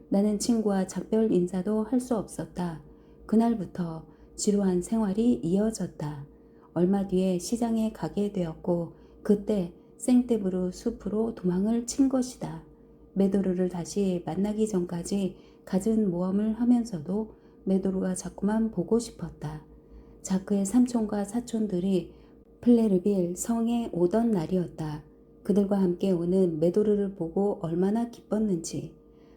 나는 친구와 작별 인사도 할 수 없었다. 그날부터 지루한 생활이 이어졌다. 얼마 뒤에 시장에 가게 되었고 그때 생떼부르 숲으로 도망을 친 것이다. 메도르를 다시 만나기 전까지 갖은 모험을 하면서도 메도르가 자꾸만 보고 싶었다. 자크의 삼촌과 사촌들이 플레르빌 성에 오던 날이었다. 그들과 함께 오는 메도르를 보고 얼마나 기뻤는지.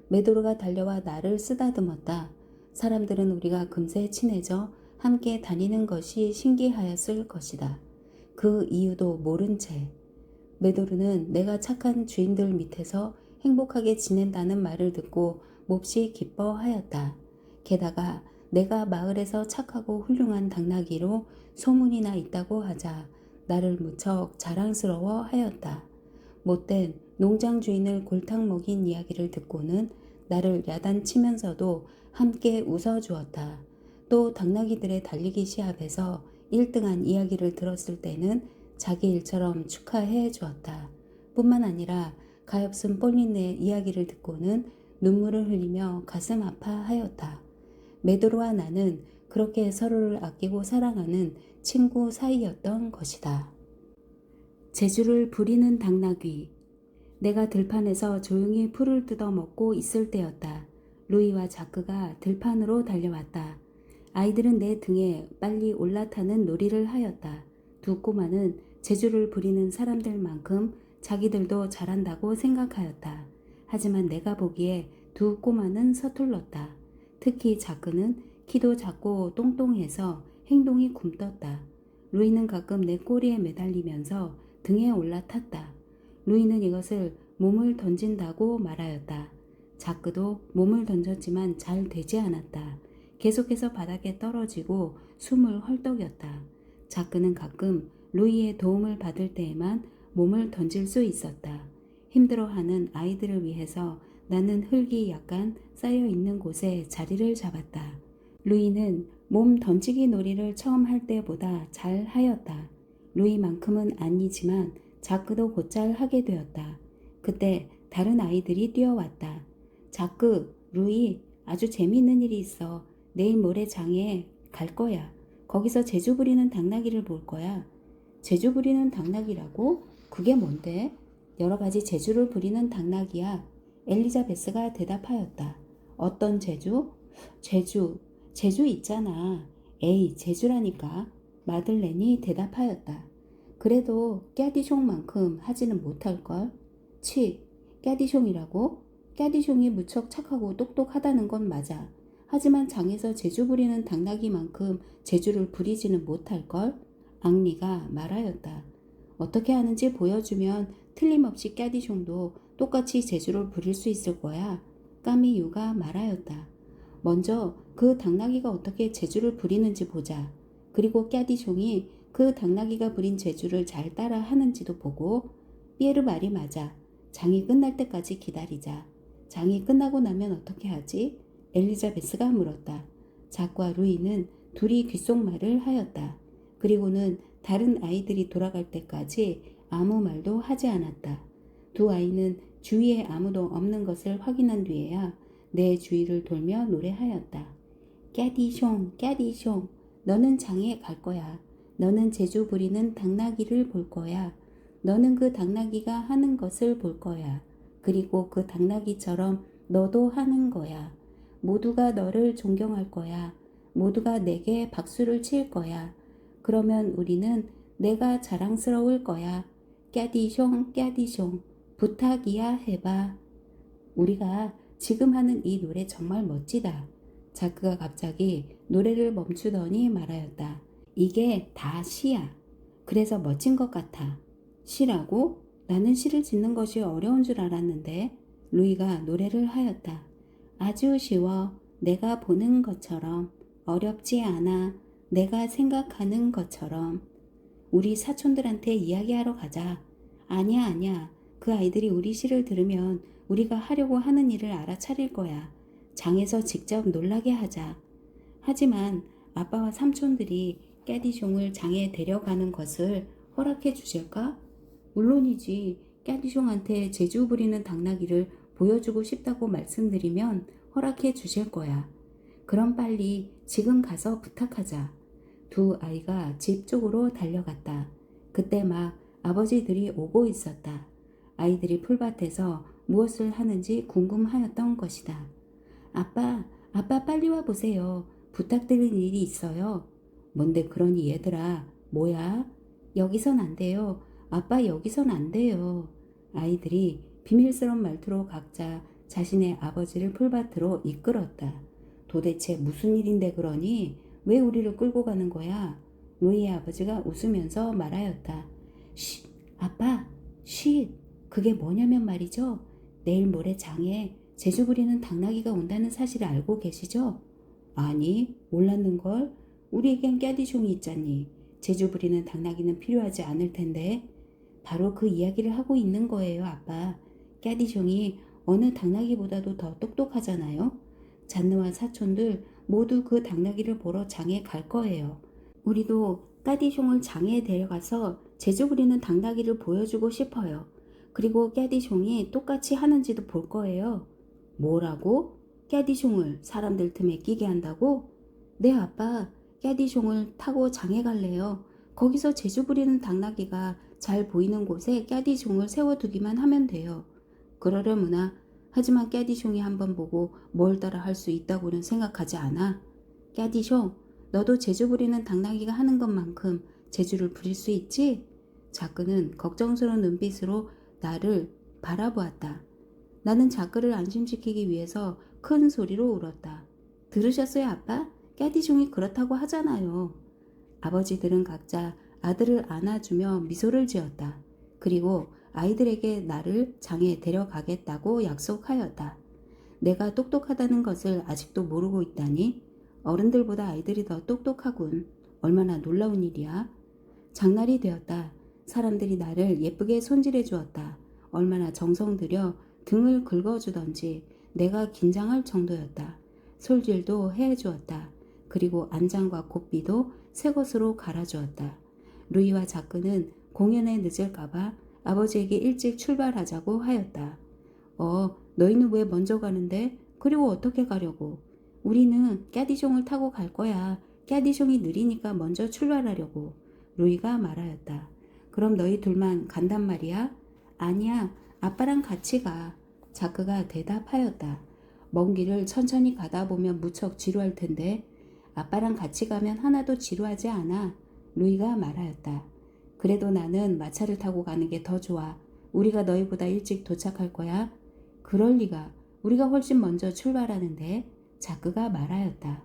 메도르가 달려와 나를 쓰다듬었다. 사람들은 우리가 금세 친해져 함께 다니는 것이 신기하였을 것이다. 그 이유도 모른 채. 메도르는 내가 착한 주인들 밑에서 행복하게 지낸다는 말을 듣고 몹시 기뻐하였다. 게다가 내가 마을에서 착하고 훌륭한 당나귀로 소문이 나 있다고 하자 나를 무척 자랑스러워 하였다. 못된 농장 주인을 골탕 먹인 이야기를 듣고는 나를 야단치면서도 함께 웃어주었다. 또 당나귀들의 달리기 시합에서 1등한 이야기를 들었을 때는 자기 일처럼 축하해 주었다. 뿐만 아니라 가엾은 폴린네의 이야기를 듣고는 눈물을 흘리며 가슴 아파하였다. 메도르와 나는 그렇게 서로를 아끼고 사랑하는 친구 사이였던 것이다. 제주를 부리는 당나귀. 내가 들판에서 조용히 풀을 뜯어먹고 있을 때였다. 루이와 자크가 들판으로 달려왔다. 아이들은 내 등에 빨리 올라타는 놀이를 하였다. 두 꼬마는 제주를 부리는 사람들만큼 자기들도 잘한다고 생각하였다. 하지만 내가 보기에 두 꼬마는 서툴렀다. 특히 자크는 키도 작고 똥똥해서 행동이 굼떴다. 루이는 가끔 내 꼬리에 매달리면서 등에 올라탔다. 루이는 이것을 몸을 던진다고 말하였다. 자크도 몸을 던졌지만 잘 되지 않았다. 계속해서 바닥에 떨어지고 숨을 헐떡였다. 자크는 가끔 루이의 도움을 받을 때에만 몸을 던질 수 있었다. 힘들어하는 아이들을 위해서 나는 흙이 약간 쌓여 있는 곳에 자리를 잡았다. 루이는 몸 던지기 놀이를 처음 할 때보다 잘 하였다. 루이만큼은 아니지만 자크도 곧잘 하게 되었다. 그때 다른 아이들이 뛰어왔다. 자크, 루이, 아주 재미있는 일이 있어. 내일 모레 장에 갈 거야. 거기서 재주 부리는 당나귀를 볼 거야. 재주 부리는 당나귀라고? 그게 뭔데? 여러 가지 재주를 부리는 당나귀야. 엘리자베스가 대답하였다. 어떤 재주? 재주 있잖아. 에이, 재주라니까. 마들렌이 대답하였다. 그래도 깨디숑만큼 하지는 못할걸? 치, 깨디숑이라고? 깨디숑이 무척 착하고 똑똑하다는 건 맞아. 하지만 장에서 재주 부리는 당나귀만큼 재주를 부리지는 못할걸? 앙리가 말하였다. 어떻게 하는지 보여주면 틀림없이 깨디숑도 똑같이 재주를 부릴 수 있을 거야. 까미유가 말하였다. 먼저 그 당나귀가 어떻게 재주를 부리는지 보자. 그리고 깨디숑이 그 당나귀가 부린 재주를 잘 따라 하는지도 보고. 피에르 말이 맞아. 장이 끝날 때까지 기다리자. 장이 끝나고 나면 어떻게 하지? 엘리자베스가 물었다. 작과 루이는 둘이 귓속말을 하였다. 그리고는 다른 아이들이 돌아갈 때까지 아무 말도 하지 않았다. 두 아이는 주위에 아무도 없는 것을 확인한 뒤에야 내 주위를 돌며 노래하였다. 깨디숑, 깨디숑, 너는 장에 갈 거야. 너는 재주 부리는 당나귀를 볼 거야. 너는 그 당나귀가 하는 것을 볼 거야. 그리고 그 당나귀처럼 너도 하는 거야. 모두가 너를 존경할 거야. 모두가 내게 박수를 칠 거야. 그러면 우리는 내가 자랑스러울 거야. 깨디숑, 깨디숑, 부탁이야 해봐. 우리가 지금 하는 이 노래 정말 멋지다. 자크가 갑자기 노래를 멈추더니 말하였다. 이게 다 시야. 그래서 멋진 것 같아. 시라고? 나는 시를 짓는 것이 어려운 줄 알았는데. 루이가 노래를 하였다. 아주 쉬워. 내가 보는 것처럼. 어렵지 않아. 내가 생각하는 것처럼. 우리 사촌들한테 이야기하러 가자. 아니야, 아니야. 그 아이들이 우리 시를 들으면 우리가 하려고 하는 일을 알아차릴 거야. 장에서 직접 놀라게 하자. 하지만 아빠와 삼촌들이 깨디숑을 장에 데려가는 것을 허락해 주실까? 물론이지. 깨디숑한테 재주 부리는 당나귀를 보여주고 싶다고 말씀드리면 허락해 주실 거야. 그럼 빨리 지금 가서 부탁하자. 두 아이가 집 쪽으로 달려갔다. 그때 막 아버지들이 오고 있었다. 아이들이 풀밭에서 무엇을 하는지 궁금하였던 것이다. 아빠 빨리 와 보세요. 부탁드릴 일이 있어요. 뭔데 그러니 얘들아. 뭐야? 여기선 안 돼요. 아빠 여기선 안 돼요. 아이들이 비밀스러운 말투로 각자 자신의 아버지를 풀밭으로 이끌었다. 도대체 무슨 일인데 그러니? 왜 우리를 끌고 가는 거야? 루이의 아버지가 웃으면서 말하였다. 쉿, 아빠, 쉿. 그게 뭐냐면 말이죠. 내일 모레 장에 재주 부리는 당나귀가 온다는 사실을 알고 계시죠? 아니, 몰랐는걸. 우리에겐 깨디숑이 있잖니. 재주 부리는 당나귀는 필요하지 않을 텐데. 바로 그 이야기를 하고 있는 거예요, 아빠. 깨디숑이 어느 당나귀보다도 더 똑똑하잖아요. 잔느와 사촌들 모두 그 당나귀를 보러 장에 갈 거예요. 우리도 깨디숑을 장에 데려가서 재주 부리는 당나귀를 보여주고 싶어요. 그리고 깨디숑이 똑같이 하는지도 볼 거예요. 뭐라고? 깨디숑을 사람들 틈에 끼게 한다고? 네, 아빠. 깨디숑을 타고 장에 갈래요. 거기서 재주 부리는 당나귀가 잘 보이는 곳에 깨디숑을 세워두기만 하면 돼요. 그러려무나. 하지만 깨디숑이 한번 보고 뭘 따라 할 수 있다고는 생각하지 않아. 깨디숑, 너도 재주 부리는 당나귀가 하는 것만큼 재주를 부릴 수 있지? 자크는 걱정스러운 눈빛으로 나를 바라보았다. 나는 자크를 안심시키기 위해서 큰 소리로 울었다. 들으셨어요, 아빠? 깨디숑이 그렇다고 하잖아요. 아버지들은 각자 아들을 안아주며 미소를 지었다. 그리고 아이들에게 나를 장에 데려가겠다고 약속하였다. 내가 똑똑하다는 것을 아직도 모르고 있다니? 어른들보다 아이들이 더 똑똑하군. 얼마나 놀라운 일이야. 장날이 되었다. 사람들이 나를 예쁘게 손질해 주었다. 얼마나 정성 들여 등을 긁어주던지 내가 긴장할 정도였다. 솔질도 해주었다. 그리고 안장과 고삐도 새 것으로 갈아주었다. 루이와 자크는 공연에 늦을까봐 아버지에게 일찍 출발하자고 하였다. 너희는 왜 먼저 가는데? 그리고 어떻게 가려고? 우리는 까디숑을 타고 갈 거야. 까디숑이 느리니까 먼저 출발하려고. 루이가 말하였다. 그럼 너희 둘만 간단 말이야? 아니야, 아빠랑 같이 가. 자크가 대답하였다. 먼 길을 천천히 가다 보면 무척 지루할 텐데. 아빠랑 같이 가면 하나도 지루하지 않아. 루이가 말하였다. 그래도 나는 마차를 타고 가는 게 더 좋아. 우리가 너희보다 일찍 도착할 거야. 그럴 리가. 우리가 훨씬 먼저 출발하는데. 자크가 말하였다.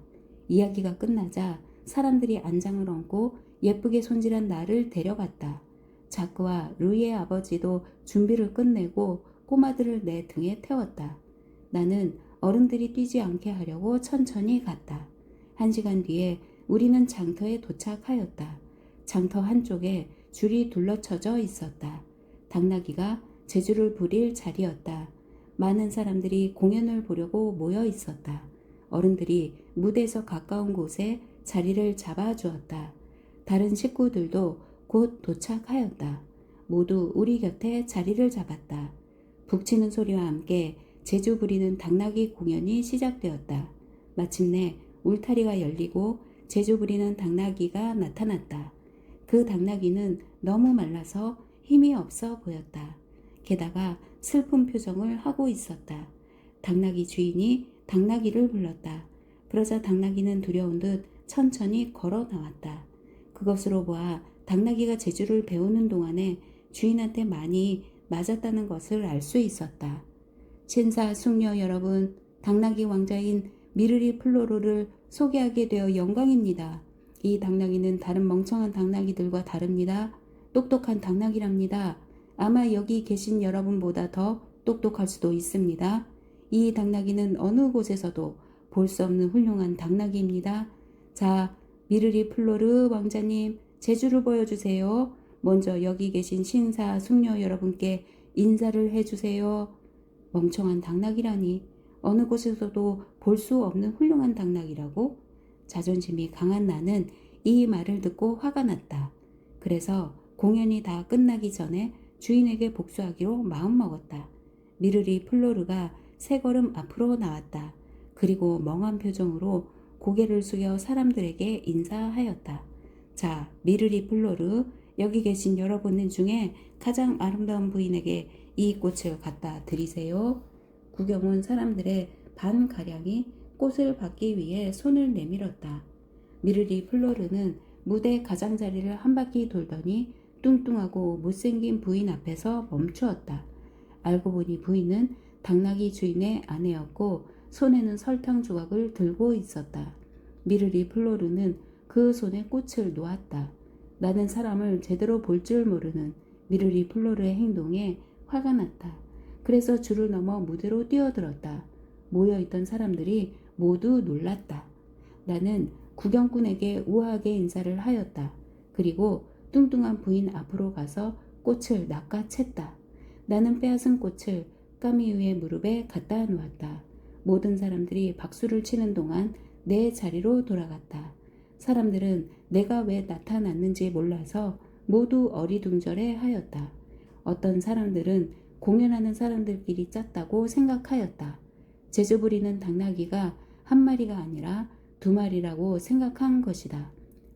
이야기가 끝나자 사람들이 안장을 얹고 예쁘게 손질한 나를 데려갔다. 자크와 루이의 아버지도 준비를 끝내고 꼬마들을 내 등에 태웠다. 나는 어른들이 뛰지 않게 하려고 천천히 갔다. 1시간 뒤에 우리는 장터에 도착하였다. 장터 한쪽에 줄이 둘러쳐져 있었다. 당나귀가 제주를 부릴 자리였다. 많은 사람들이 공연을 보려고 모여 있었다. 어른들이 무대에서 가까운 곳에 자리를 잡아주었다. 다른 식구들도 곧 도착하였다. 모두 우리 곁에 자리를 잡았다. 북치는 소리와 함께 제주 부리는 당나귀 공연이 시작되었다. 마침내 울타리가 열리고 제주 부리는 당나귀가 나타났다. 그 당나귀는 너무 말라서 힘이 없어 보였다. 게다가 슬픈 표정을 하고 있었다. 당나귀 주인이 당나귀를 불렀다. 그러자 당나귀는 두려운 듯 천천히 걸어 나왔다. 그것으로 보아 당나귀가 제주를 배우는 동안에 주인한테 많이 맞았다는 것을 알 수 있었다. 신사 숙녀 여러분, 당나귀 왕자인 미르리 플로르를 소개하게 되어 영광입니다. 이 당나귀는 다른 멍청한 당나귀들과 다릅니다. 똑똑한 당나귀랍니다. 아마 여기 계신 여러분보다 더 똑똑할 수도 있습니다. 이 당나귀는 어느 곳에서도 볼 수 없는 훌륭한 당나귀입니다. 자, 미르리 플로르 왕자님, 제주를 보여주세요. 먼저 여기 계신 신사 숙녀 여러분께 인사를 해주세요. 멍청한 당나귀라니, 어느 곳에서도 볼 수 없는 훌륭한 당나귀라고? 자존심이 강한 나는 이 말을 듣고 화가 났다. 그래서 공연이 다 끝나기 전에 주인에게 복수하기로 마음먹었다. 미르리 플로르가 세 걸음 앞으로 나왔다. 그리고 멍한 표정으로 고개를 숙여 사람들에게 인사하였다. 자, 미르리 플로르, 여기 계신 여러분 중에 가장 아름다운 부인에게 이 꽃을 갖다 드리세요. 구경 온 사람들의 반가량이 꽃을 받기 위해 손을 내밀었다. 미르리 플로르는 무대 가장자리를 한 바퀴 돌더니 뚱뚱하고 못생긴 부인 앞에서 멈추었다. 알고 보니 부인은 당나귀 주인의 아내였고 손에는 설탕 조각을 들고 있었다. 미르리 플로르는 그 손에 꽃을 놓았다. 나는 사람을 제대로 볼 줄 모르는 미르리 플로르의 행동에 화가 났다. 그래서 줄을 넘어 무대로 뛰어들었다. 모여있던 사람들이 모두 놀랐다. 나는 구경꾼에게 우아하게 인사를 하였다. 그리고 뚱뚱한 부인 앞으로 가서 꽃을 낚아챘다. 나는 빼앗은 꽃을 까미우의 무릎에 갖다 놓았다. 모든 사람들이 박수를 치는 동안 내 자리로 돌아갔다. 사람들은 내가 왜 나타났는지 몰라서 모두 어리둥절해 하였다. 어떤 사람들은 공연하는 사람들끼리 짰다고 생각하였다. 제주 부리는 당나귀가 한 마리가 아니라 2마리라고 생각한 것이다.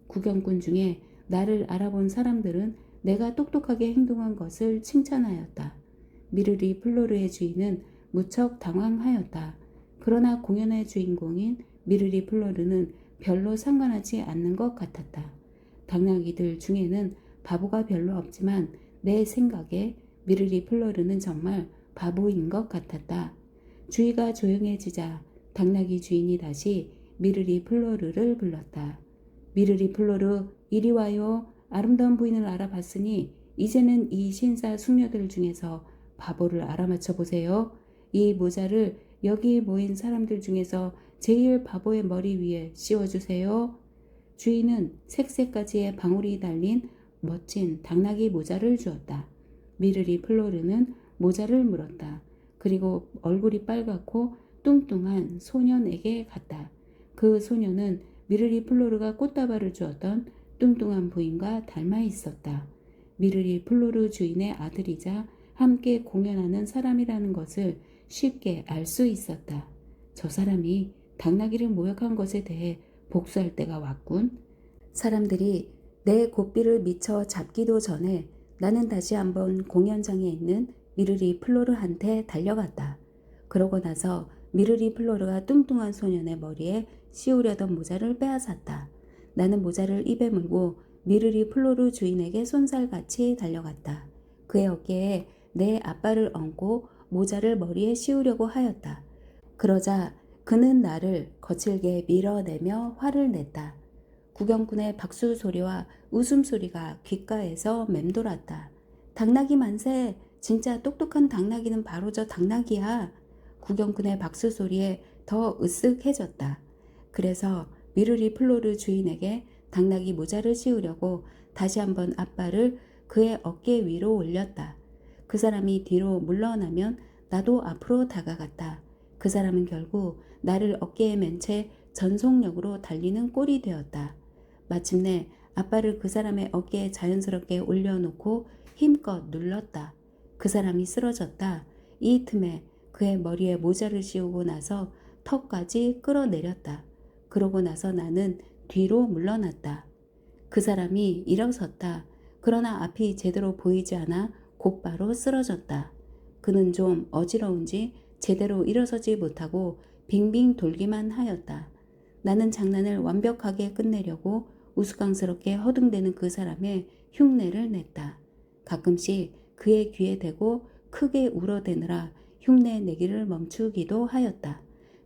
구경꾼 중에 나를 알아본 사람들은 내가 똑똑하게 행동한 것을 칭찬하였다. 미르리 플로르의 주인은 무척 당황하였다. 그러나 공연의 주인공인 미르리 플로르는 별로 상관하지 않는 것 같았다. 당나귀들 중에는 바보가 별로 없지만 내 생각에 미르리 플로르는 정말 바보인 것 같았다. 주위가 조용해지자 당나귀 주인이 다시 미르리 플로르를 불렀다. 미르리 플로르, 이리 와요. 아름다운 부인을 알아봤으니 이제는 이 신사 숙녀들 중에서 바보를 알아맞혀 보세요. 이 모자를 여기 모인 사람들 중에서 제일 바보의 머리 위에 씌워주세요. 주인은 색색까지의 방울이 달린 멋진 당나귀 모자를 주었다. 미르리 플로르는 모자를 물었다. 그리고 얼굴이 빨갛고 뚱뚱한 소년에게 갔다. 그 소년은 미르리 플로르가 꽃다발을 주었던 뚱뚱한 부인과 닮아 있었다. 미르리 플로르 주인의 아들이자 함께 공연하는 사람이라는 것을 쉽게 알 수 있었다. 저 사람이 당나귀를 모욕한 것에 대해 복수할 때가 왔군. 사람들이 내 고삐를 미처 잡기도 전에 나는 다시 한번 공연장에 있는 미르리 플로르한테 달려갔다. 그러고 나서 미르리 플로르가 뚱뚱한 소년의 머리에 씌우려던 모자를 빼앗았다. 나는 모자를 입에 물고 미르리 플로르 주인에게 쏜살같이 달려갔다. 그의 어깨에 내 앞발을 얹고 모자를 머리에 씌우려고 하였다. 그러자 그는 나를 거칠게 밀어내며 화를 냈다. 구경꾼의 박수 소리와 웃음소리가 귓가에서 맴돌았다. 당나귀 만세! 진짜 똑똑한 당나귀는 바로 저 당나귀야. 구경꾼의 박수 소리에 더 으쓱해졌다. 그래서 미르리 플로르 주인에게 당나귀 모자를 씌우려고 다시 한번 앞발을 그의 어깨 위로 올렸다. 그 사람이 뒤로 물러나면 나도 앞으로 다가갔다. 그 사람은 결국 나를 어깨에 맨 채 전속력으로 달리는 꼴이 되었다. 마침내 앞발을 그 사람의 어깨에 자연스럽게 올려놓고 힘껏 눌렀다. 그 사람이 쓰러졌다. 이 틈에 그의 머리에 모자를 씌우고 나서 턱까지 끌어내렸다. 그러고 나서 나는 뒤로 물러났다. 그 사람이 일어섰다. 그러나 앞이 제대로 보이지 않아 곧바로 쓰러졌다. 그는 좀 어지러운지 제대로 일어서지 못하고 빙빙 돌기만 하였다. 나는 장난을 완벽하게 끝내려고 우스꽝스럽게 허둥대는 그 사람의 흉내를 냈다. 가끔씩 그의 귀에 대고 크게 울어대느라 흉내 내기를 멈추기도 하였다.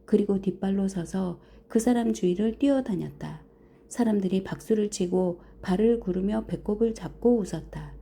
그리고 뒷발로 서서 그 사람 주위를 뛰어다녔다. 사람들이 박수를 치고 발을 구르며 배꼽을 잡고 웃었다.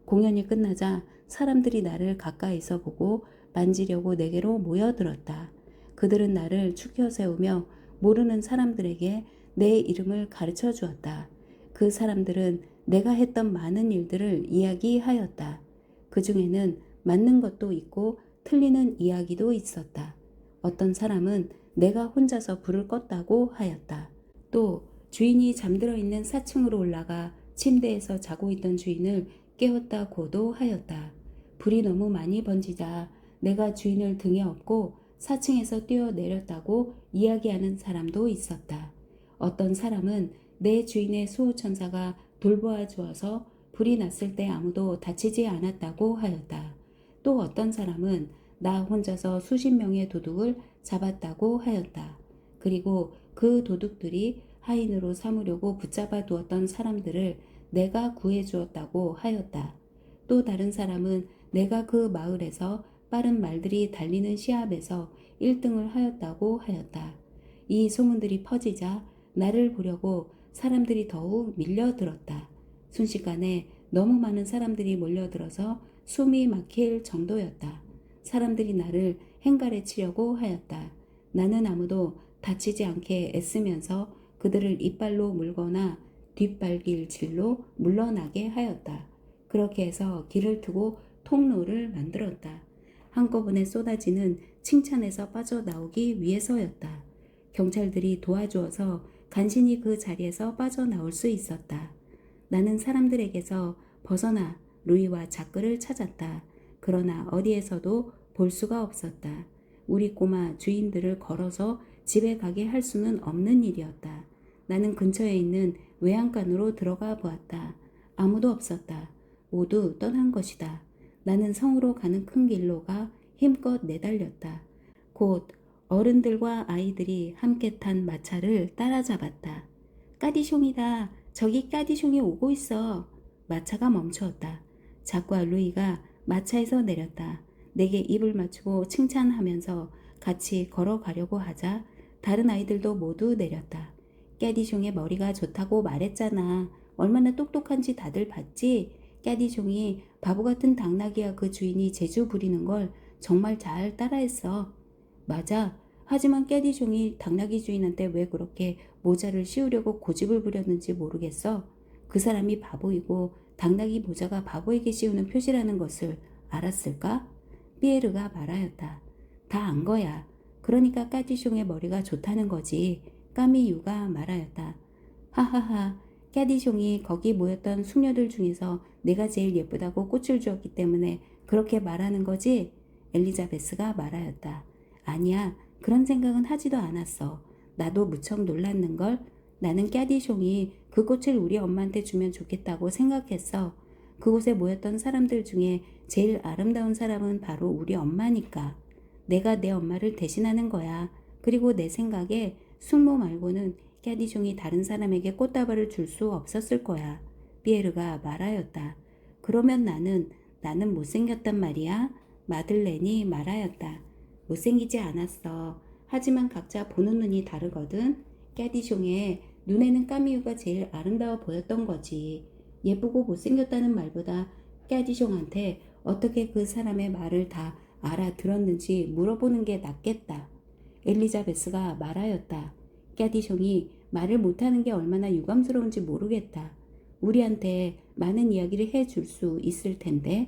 공연이 끝나자 사람들이 나를 가까이서 보고 만지려고 내게로 모여들었다. 그들은 나를 축혀 세우며 모르는 사람들에게 내 이름을 가르쳐 주었다. 그 사람들은 내가 했던 많은 일들을 이야기하였다. 그 중에는 맞는 것도 있고 틀리는 이야기도 있었다. 어떤 사람은 내가 혼자서 불을 껐다고 하였다. 또 주인이 잠들어 있는 4층으로 올라가 침대에서 자고 있던 주인을 깨웠다고도 하였다. 불이 너무 많이 번지자 내가 주인을 등에 업고 4층에서 뛰어내렸다고 이야기하는 사람도 있었다. 어떤 사람은 내 주인의 수호천사가 돌보아 주어서 불이 났을 때 아무도 다치지 않았다고 하였다. 또 어떤 사람은 나 혼자서 수십 명의 도둑을 잡았다고 하였다. 그리고 그 도둑들이 하인으로 삼으려고 붙잡아 두었던 사람들을 내가 구해 주었다고 하였다. 또 다른 사람은 내가 그 마을에서 빠른 말들이 달리는 시합에서 1등을 하였다고 하였다. 이 소문들이 퍼지자 나를 보려고 사람들이 더욱 밀려들었다. 순식간에 너무 많은 사람들이 몰려들어서 숨이 막힐 정도였다. 사람들이 나를 행가래 치려고 하였다. 나는 아무도 다치지 않게 애쓰면서 그들을 이빨로 물거나 뒷발길질로 물러나게 하였다. 그렇게 해서 길을 트고 통로를 만들었다. 한꺼번에 쏟아지는 칭찬에서 빠져나오기 위해서였다. 경찰들이 도와주어서 간신히 그 자리에서 빠져나올 수 있었다. 나는 사람들에게서 벗어나 루이와 자크를 찾았다. 그러나 어디에서도 볼 수가 없었다. 우리 꼬마 주인들을 걸어서 집에 가게 할 수는 없는 일이었다. 나는 근처에 있는 외양간으로 들어가 보았다. 아무도 없었다. 모두 떠난 것이다. 나는 성으로 가는 큰 길로가 힘껏 내달렸다. 곧 어른들과 아이들이 함께 탄 마차를 따라잡았다. 까디숑이다. 저기 까디숑이 오고 있어. 마차가 멈추었다. 자크와 루이가 마차에서 내렸다. 내게 입을 맞추고 칭찬하면서 같이 걸어가려고 하자 다른 아이들도 모두 내렸다. 까디숑의 머리가 좋다고 말했잖아. 얼마나 똑똑한지 다들 봤지? 까디숑이 바보 같은 당나귀와 그 주인이 재주 부리는 걸 정말 잘 따라했어. 맞아. 하지만 까디숑이 당나귀 주인한테 왜 그렇게 모자를 씌우려고 고집을 부렸는지 모르겠어. 그 사람이 바보이고 당나귀 모자가 바보에게 씌우는 표시라는 것을 알았을까? 피에르가 말하였다. 다 안 거야. 그러니까 까디숑의 머리가 좋다는 거지. 까미유가 말하였다. 하하하. 까디숑이 거기 모였던 숙녀들 중에서 내가 제일 예쁘다고 꽃을 주었기 때문에 그렇게 말하는 거지? 엘리자베스가 말하였다. 아니야. 그런 생각은 하지도 않았어. 나도 무척 놀랐는걸. 나는 까디숑이 그 꽃을 우리 엄마한테 주면 좋겠다고 생각했어. 그곳에 모였던 사람들 중에 제일 아름다운 사람은 바로 우리 엄마니까. 내가 내 엄마를 대신하는 거야. 그리고 내 생각에 숙모 말고는 까디숑이 다른 사람에게 꽃다발을 줄 수 없었을 거야. 피에르가 말하였다. 그러면 나는 못생겼단 말이야? 마들렌이 말하였다. 못생기지 않았어. 하지만 각자 보는 눈이 다르거든. 까디숑의 눈에는 까미유가 제일 아름다워 보였던 거지. 예쁘고 못생겼다는 말보다 까디숑한테 어떻게 그 사람의 말을 다 알아들었는지 물어보는 게 낫겠다. 엘리자베스가 말하였다. 까디숑이 말을 못하는 게 얼마나 유감스러운지 모르겠다. 우리한테 많은 이야기를 해줄 수 있을 텐데.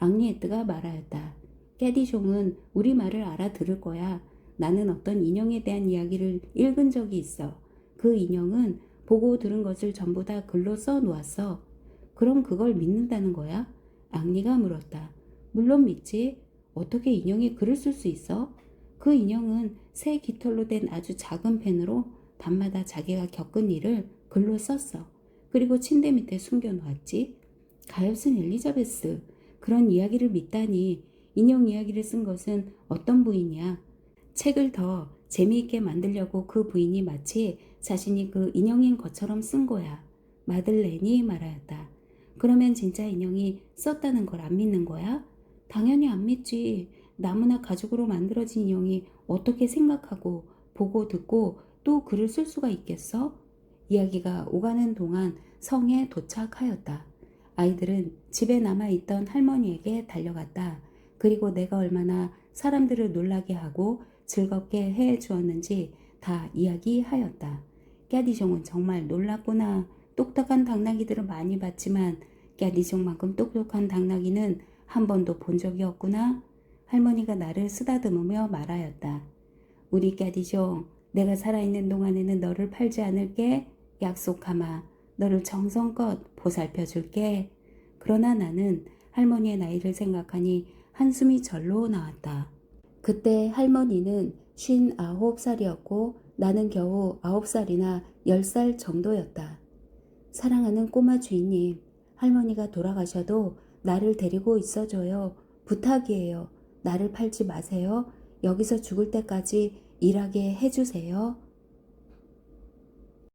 앙리에트가 말하였다. 까디숑은 우리 말을 알아들을 거야. 나는 어떤 인형에 대한 이야기를 읽은 적이 있어. 그 인형은 보고 들은 것을 전부 다 글로 써 놓았어. 그럼 그걸 믿는다는 거야? 앙리가 물었다. 물론 믿지. 어떻게 인형이 글을 쓸 수 있어? 그 인형은 새 깃털로 된 아주 작은 펜으로 밤마다 자기가 겪은 일을 글로 썼어. 그리고 침대 밑에 숨겨놓았지. 가엾은 엘리자베스. 그런 이야기를 믿다니. 인형 이야기를 쓴 것은 어떤 부인이야? 책을 더 재미있게 만들려고 그 부인이 마치 자신이 그 인형인 것처럼 쓴 거야. 마들렌이 말하였다. 그러면 진짜 인형이 썼다는 걸 안 믿는 거야? 당연히 안 믿지. 나무나 가죽으로 만들어진 인형이 어떻게 생각하고 보고 듣고 또 글을 쓸 수가 있겠어? 이야기가 오가는 동안 성에 도착하였다. 아이들은 집에 남아있던 할머니에게 달려갔다. 그리고 내가 얼마나 사람들을 놀라게 하고 즐겁게 해 주었는지 다 이야기하였다. 까디숑은 정말 놀랐구나. 똑똑한 당나귀들을 많이 봤지만 까디숑만큼 똑똑한 당나귀는 한 번도 본 적이 없구나. 할머니가 나를 쓰다듬으며 말하였다. 우리 까디숑, 내가 살아있는 동안에는 너를 팔지 않을게. 약속하마. 너를 정성껏 보살펴 줄게. 그러나 나는 할머니의 나이를 생각하니 한숨이 절로 나왔다. 그때 할머니는 59살이었고 나는 겨우 9살이나 10살 정도였다. 사랑하는 꼬마 주인님, 할머니가 돌아가셔도 나를 데리고 있어줘요. 부탁이에요. 나를 팔지 마세요. 여기서 죽을 때까지 일하게 해주세요.